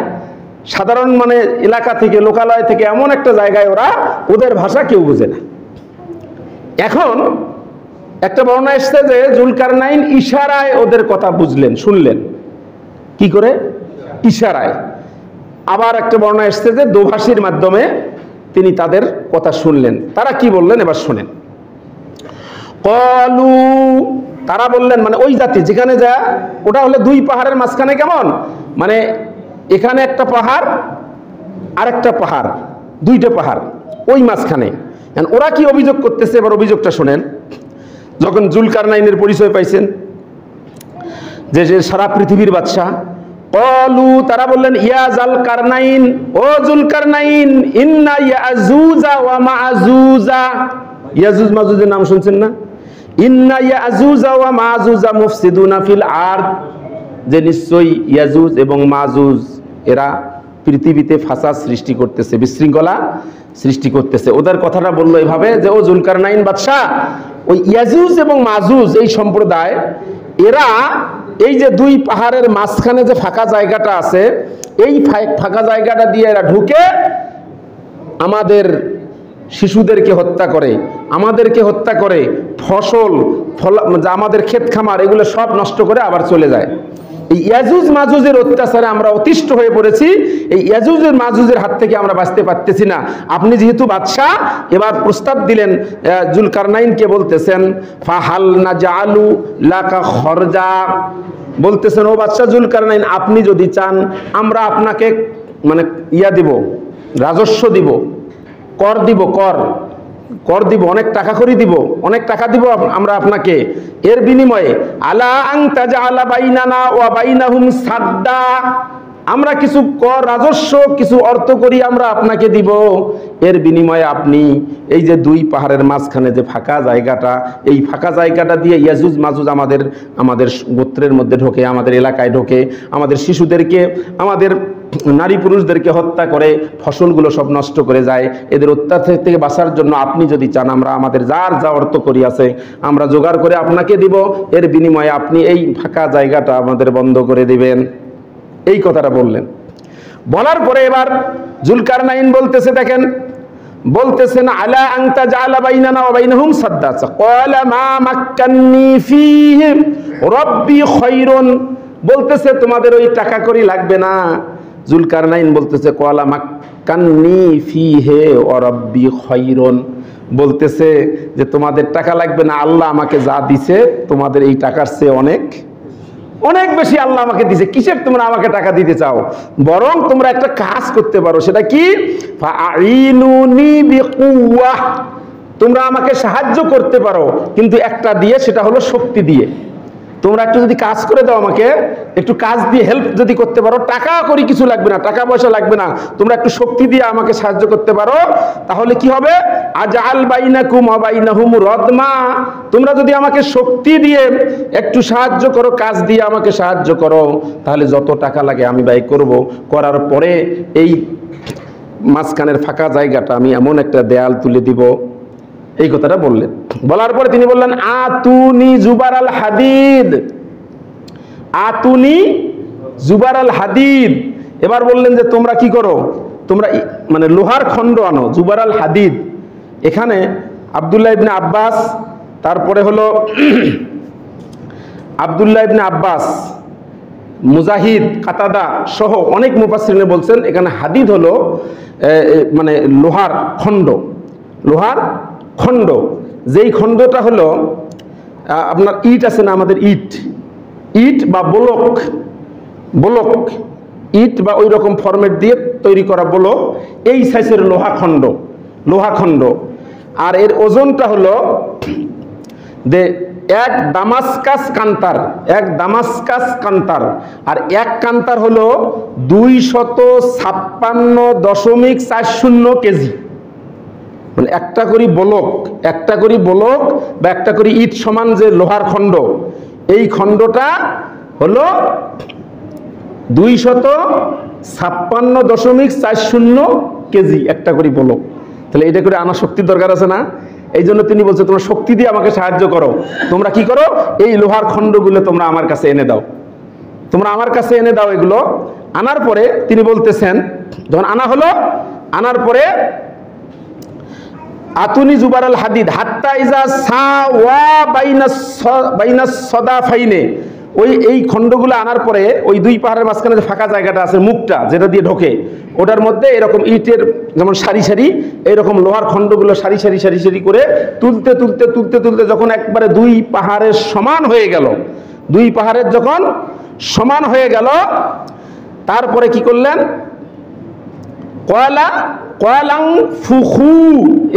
সাধারণ মানে এলাকা থেকে, লোকালয় থেকে এমন একটা জায়গায় ওরা, ওদের ভাষা কেউ বোঝে না। এখন একটা বর্ণনা এসছে যে জুলকারনাইন ইশারায় ওদের কথা বুঝলেন, শুনলেন। কি করে? ইশারায়। আবার একটা বর্ণনা এসছে যে দোভাষীর মাধ্যমে তিনি তাদের কথা শুনলেন। তারা কি বললেন এবার শোনেন। কলু, তারা বললেন, মানে ওই জাতি যেখানে যা, ওটা হলো দুই পাহাড়ের মাঝখানে, কেমন মানে এখানে একটা পাহাড় আর একটা পাহাড়, দুইটা পাহাড় ওই মাঝখানে। ওরা কি অভিযোগ করতেছে এবার অভিযোগটা শোনেন। যখন জুলকারনাইনের পরিচয় পাইছেন যে সারা পৃথিবীর বাদশাহ, কলু, তারা বললেন ইয়া জালকারনাইন, ও জুলকারনাইন, ইন্না ইয়াজুজা ওয়া মাজুজা, ইয়াজুজ মাজুজের নাম শুনছেন না? ইন্না ইয়াজুজা ওয়া মাজুজা মুফসিদুনা ফিল আরদ, যে নিশ্চয়ই ইয়াজুজ এবং মাজুজ এরা পৃথিবীতে ফাসাদ সৃষ্টি করতেছে, বিশৃঙ্খলা সৃষ্টি করতেছে। ওদের কথাটা বললো এভাবে যে ও জুলকারনাইন বাদশাহ, ওই ইয়াজুজ এবং মাজুজ এই সম্প্রদায়, এরা এই যে দুই পাহাড়ের মাঝখানে যে ফাঁকা জায়গাটা আছে, এই ফাঁকা জায়গাটা দিয়ে এরা ঢুকে আমাদের শিশুদেরকে হত্যা করে, আমাদেরকে হত্যা করে, ফসল আমাদের ক্ষেত খামার এগুলো সব নষ্ট করে আবার চলে যায়। এই ইয়াজুজ মাজুজের অত্যাচারে আমরা অতিষ্ঠ হয়ে পড়েছি। এই ইয়াজুজের মাজুজের হাত থেকে আমরা বাঁচতে পারতেছি না। আপনি যেহেতু বাদশাহ, এবার প্রস্তাব দিলেন, জুলকারনাইনকে বলতেছেন ফাহাল নাজালু লাকা খরজা, বলতেছেন ও বাদশাহ জুলকারনাইন, আপনি যদি চান আমরা আপনাকে মানে দিব, রাজস্ব দিব, কর দিব, কর দিব, অনেক টাকা করে দিব, অনেক টাকা দিব আমরা আপনাকে। এর বিনিময়ে আলা আন তাজআলা বাইনানা ওয়া বাইনাহুম সাদ্দা, আমরা কিছু কর, রাজস্ব, কিছু অর্থ করি আমরা আপনাকে দিব। এর বিনিময়ে আপনি এই যে দুই পাহাড়ের মাঝখানে যে ফাঁকা জায়গাটা, এই ফাঁকা জায়গাটা দিয়ে ইয়াজুজ মাজুজ আমাদের গোত্রের মধ্যে ঢোকে, আমাদের এলাকায় ঢোকে, আমাদের শিশুদেরকে, আমাদের নারী পুরুষদেরকে হত্যা করে, ফসলগুলো সব নষ্ট করে যায়। এদের অত্যাচার থেকে বাঁচার জন্য আপনি যদি চান আমরা আমাদের যার যা অর্থ করি আছে আমরা জোগাড় করে আপনাকে দিব, এর বিনিময়ে আপনি এই ফাঁকা জায়গাটা আমাদের বন্ধ করে দিবেন। এই কথাটা বললেন। বলার পরে এবার জুলকারনাইন বলতেছে, দেখেন বলতেছেন আলা আন তাজআলা বাইনানা ওয়া বাইনাহুম সাদ্দা, ক্বালা মা মাক্কান্নী ফীহি রাব্বি খায়রুন, বলতেছে তোমাদের ওই টাকা করি লাগবে না। জুলকারনাইন বলতেছে ক্বালা মাক্কান্নী ফীহি ওয়া রাব্বি খায়রুন, বলতেছে যে তোমাদের টাকা লাগবে না, আল্লাহ আমাকে যা দিছে তোমাদের এই টাকার চেয়ে অনেক অনেক বেশি আল্লাহ আমাকে দিছে। কিসের তোমরা আমাকে টাকা দিতে চাও? বরং তোমরা একটা কাজ করতে পারো, সেটা কি? ফাআইনুনি বিকুওয়াহ, তোমরা আমাকে সাহায্য করতে পারো, কিন্তু একটা দিয়ে, সেটা হলো শক্তি দিয়ে। তোমরা একটু যদি কাজ করে দাও, আমাকে একটু কাজ দিয়ে হেল্প যদি করতে পারো, টাকা করি কিছু লাগবে না, টাকা পয়সা লাগবে না, তোমরা একটু শক্তি দিয়ে আমাকে সাহায্য করতে পারো, তাহলে কি হবে? আজআল বাইনাকুম ওয়া বাইনাহুম রাদমা, তোমরা যদি আমাকে শক্তি দিয়ে একটু সাহায্য করো, কাজ দিয়ে আমাকে সাহায্য করো, তাহলে যত টাকা লাগে আমি ব্যয় করব, করার পরে এই মাঝখানের ফাঁকা জায়গাটা আমি এমন একটা দেয়াল তুলে দিব। এই কথাটা বললেন। বলার পরে তিনি বললেন আতুনি জুবারাল হাদিদ, আতুনি জুবারাল হাদিদ। এবার বললেন যে তোমরা কি করো, তোমরা মানে লোহার খণ্ড আনো, জুবারাল হাদিদ। এখানে আব্দুল্লাহ ইবনে আব্বাস, তারপরে হলো আব্দুল্লাহ ইবনে আব্বাস, মুজাহিদ, কাতাদা সহ অনেক মুফাসসিরিন বলছেন এখানে হাদিদ হলো মানে লোহার খণ্ড, লোহার খণ্ড। যেই খণ্ডটা হলো আপনার ইট আছে না, আমাদের ইট, ইট বা বলক, বলক ইট বা ওই রকম ফরম্যাট দিয়ে তৈরি করা বলক, এই সাইজের লোহা খণ্ড, লোহা খণ্ড। আর এর ওজনটা হলো যে এক দামাস্কাস কান্তার, এক দামাস্কাস কান্তার, আর এক কান্তার হলো 256.40 কেজি। মানে একটা করি বলক, একটা করি বলক বা একটা করি ইট সমান যে লোহার খণ্ড, এই খণ্ডটা হলো 256.40 কেজি, একটা করি বলক। তাহলে এটা করে আনা শক্তির দরকার আছে না? এই জন্য তিনি বলছে তোমরা শক্তি দিয়ে আমাকে সাহায্য করো, তোমরা কি করো, এই লোহার খণ্ডগুলো তোমরা আমার কাছে এনে দাও, তোমরা আমার কাছে এনে দাও। এগুলো আনার পরে তিনি বলতেছেন, যখন আনা হলো, আনার পরে আতুনি জুবারাল হাদিদ হাত্তা ইজা সাওয়া বাইনাস সাদাফাইনে, ওই এই খণ্ডগুলো আনার পরে ওই দুই পাহাড়ের মাঝখানে যে ফাঁকা জায়গাটা আছে, মুখটা যেটা দিয়ে ঢোকে, ওটার মধ্যে এরকম ইটের যেমন সারি সারি, এইরকম লোহার খণ্ডগুলো সারি সারি সারি সারি করে তুলতে তুলতে তুলতে তুলতে যখন একবারে দুই পাহাড়ের সমান হয়ে গেল, দুই পাহাড়ের যখন সমান হয়ে গেল, তারপরে কি করলেন? কয়লা কয়লাং ফুখু,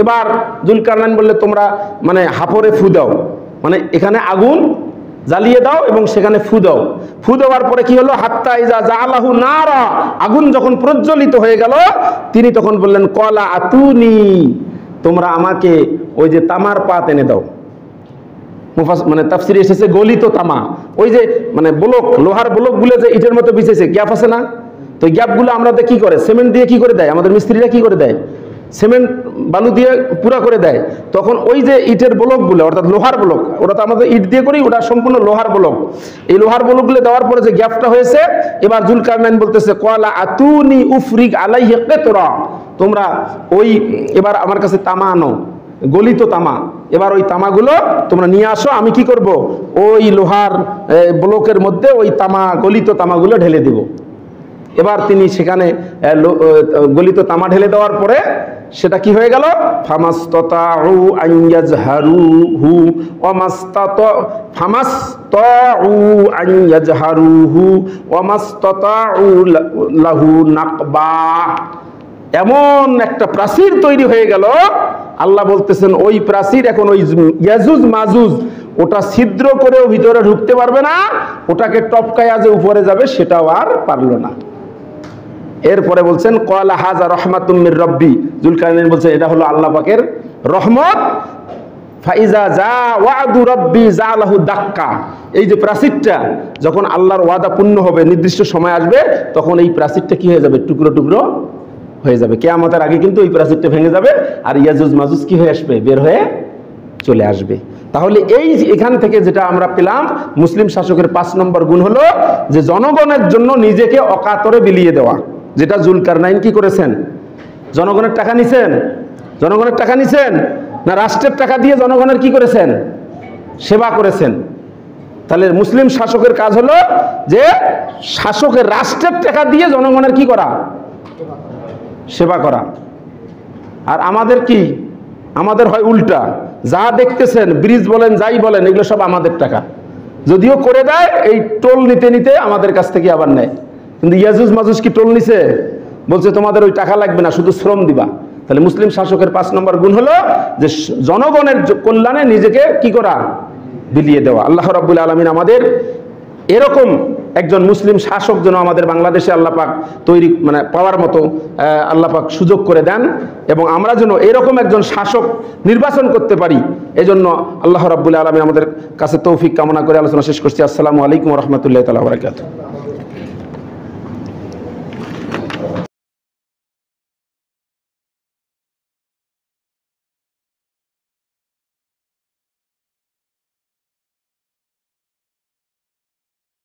এবার জুলকারনাইন বললে তোমরা মানে হাফরে ফু দাও, মানে এখানে আগুন জ্বালিয়ে দাও এবং সেখানে ফু দাও। ফু দেওয়ার পরে কি হলো? হাত্তা ইজা জাআলাহু নারা, আগুন যখন প্রজ্বলিত হয়ে গেল, তিনি তখন বললেন কলা আতুনি, তোমরা আমাকে ওই যে তামার পাত এনে দাও। মানে তাফসিরে এসেছে গলিত তামা, ওই যে মানে ব্লক, লোহার ব্লকগুলো যে ইটের মতো বিছেছে, গ্যাপ আছে না, তো এই গ্যাপগুলো আমরা কি করে, সিমেন্ট দিয়ে কি করে দেয় আমাদের মিস্ত্রিরা, কি করে দেয়, সিমেন্ট বালু দিয়ে পুরা করে দেয়। তখন ওই যে ইটের ব্লকগুলো, অর্থাৎ লোহার ব্লক, ওটা তো আমাদের ইট দিয়ে করি, ওটা সম্পূর্ণ লোহার ব্লক। এই লোহার ব্লকগুলো দেওয়ার পরে যে গ্যাপটা হয়েছে, এবার জুলকারনাইন বলতেছে কলা আতুনি উফরিক আলাইহি কিতরা, তোমরা ওই এবার আমার কাছে তামা আনো, গলিত তামা, এবার ওই তামাগুলো তোমরা নিয়ে আসো, আমি কি করব, ওই লোহার ব্লকের মধ্যে ওই তামা, গলিত তামাগুলো ঢেলে দিব। এবার তিনি সেখানে গলিত তামা ঢেলে দেওয়ার পরে সেটা কি হয়ে গেল? ফামাস্তাতাউ আন ইয়াজহারুহু ওয়ামাস্তাতাউ লাহু নাকবা, এমন একটা প্রাচীর তৈরি হয়ে গেল। আল্লাহ বলতেছেন ওই প্রাচীর এখন ওই ইয়াজুজ মাজুজ ওটা ছিদ্র করেও ভিতরে ঢুকতে পারবে না, ওটাকে টপকায়া যে উপরে যাবে সেটাও আর পারলো না। এরপরে বলছেন ক্বালা হাযা রাহমাতুম মির রাব্বি, জুলকারনাইন বলছেন এটা হলো আল্লাহ পাকের রহমত। ফাইজা যা ওয়াদু রাব্বি জালাহু দাক্কা, এই যে প্রাচীরটা যখন আল্লাহর ওয়াদা পূর্ণ হবে, নির্দিষ্ট সময় আসবে, তখন এই প্রাচীরটা কি হয়ে যাবে? টুকরো টুকরো হয়ে যাবে। কিয়ামতের আগে কিন্তু এই প্রাচীরটা ভেঙে যাবে, আর ইয়াজুজ মাজুজ কি হয়ে আসবে? বের হয়ে চলে আসবে। তাহলে এই এখান থেকে যেটা আমরা পেলাম, মুসলিম শাসকের 5 নম্বর গুণ হলো যে জনগণের জন্য নিজেকে অকাতরে বিলিয়ে দেওয়া। যেটা জুলকারনাইন কি করেছেন? জনগণের টাকা নিছেন, জনগণের টাকা নিছেন না রাষ্ট্রের টাকা দিয়ে জনগণের কি করেছেন? সেবা করেছেন। তাহলে মুসলিম শাসকের কাজ হলো যে শাসকের রাষ্ট্রের টাকা দিয়ে জনগণের কি করা? সেবা করা। আর আমাদের কি? আমাদের হয় উল্টা, যা দেখতেছেন ব্রিজ বলেন যাই বলেন এগুলো সব আমাদের টাকা, যদিও করে দেয় এই টোল নিতে নিতে আমাদের কাছ থেকে আবার নেয়। কিন্তু ইয়াজুজ মাজুজ কি টোল নিছে? বলছে তোমাদের ওই টাকা লাগবে না, শুধু শ্রম দিবা। তাহলে মুসলিম শাসকের 5 নম্বর গুণ হলো যে জনগণের কল্যাণে নিজেকে কি করা? বিলিয়ে দেওয়া। আল্লাহ রাব্বুল আলামিন আমাদের এরকম একজন মুসলিম শাসক যেন আমাদের বাংলাদেশে আল্লাহ পাক তৈরি পাওয়ার মতো আল্লাহ পাক সুযোগ করে দেন, এবং আমরা যেন এরকম একজন শাসক নির্বাচন করতে পারি। এজন্য আল্লাহ রাব্বুল আলামিন আমাদের কাছে তৌফিক কামনা করে আলোচনা শেষ করছি। আসসালামু আলাইকুম ওয়া রাহমাতুল্লাহি তাআলা ওয়া বারাকাতুহু।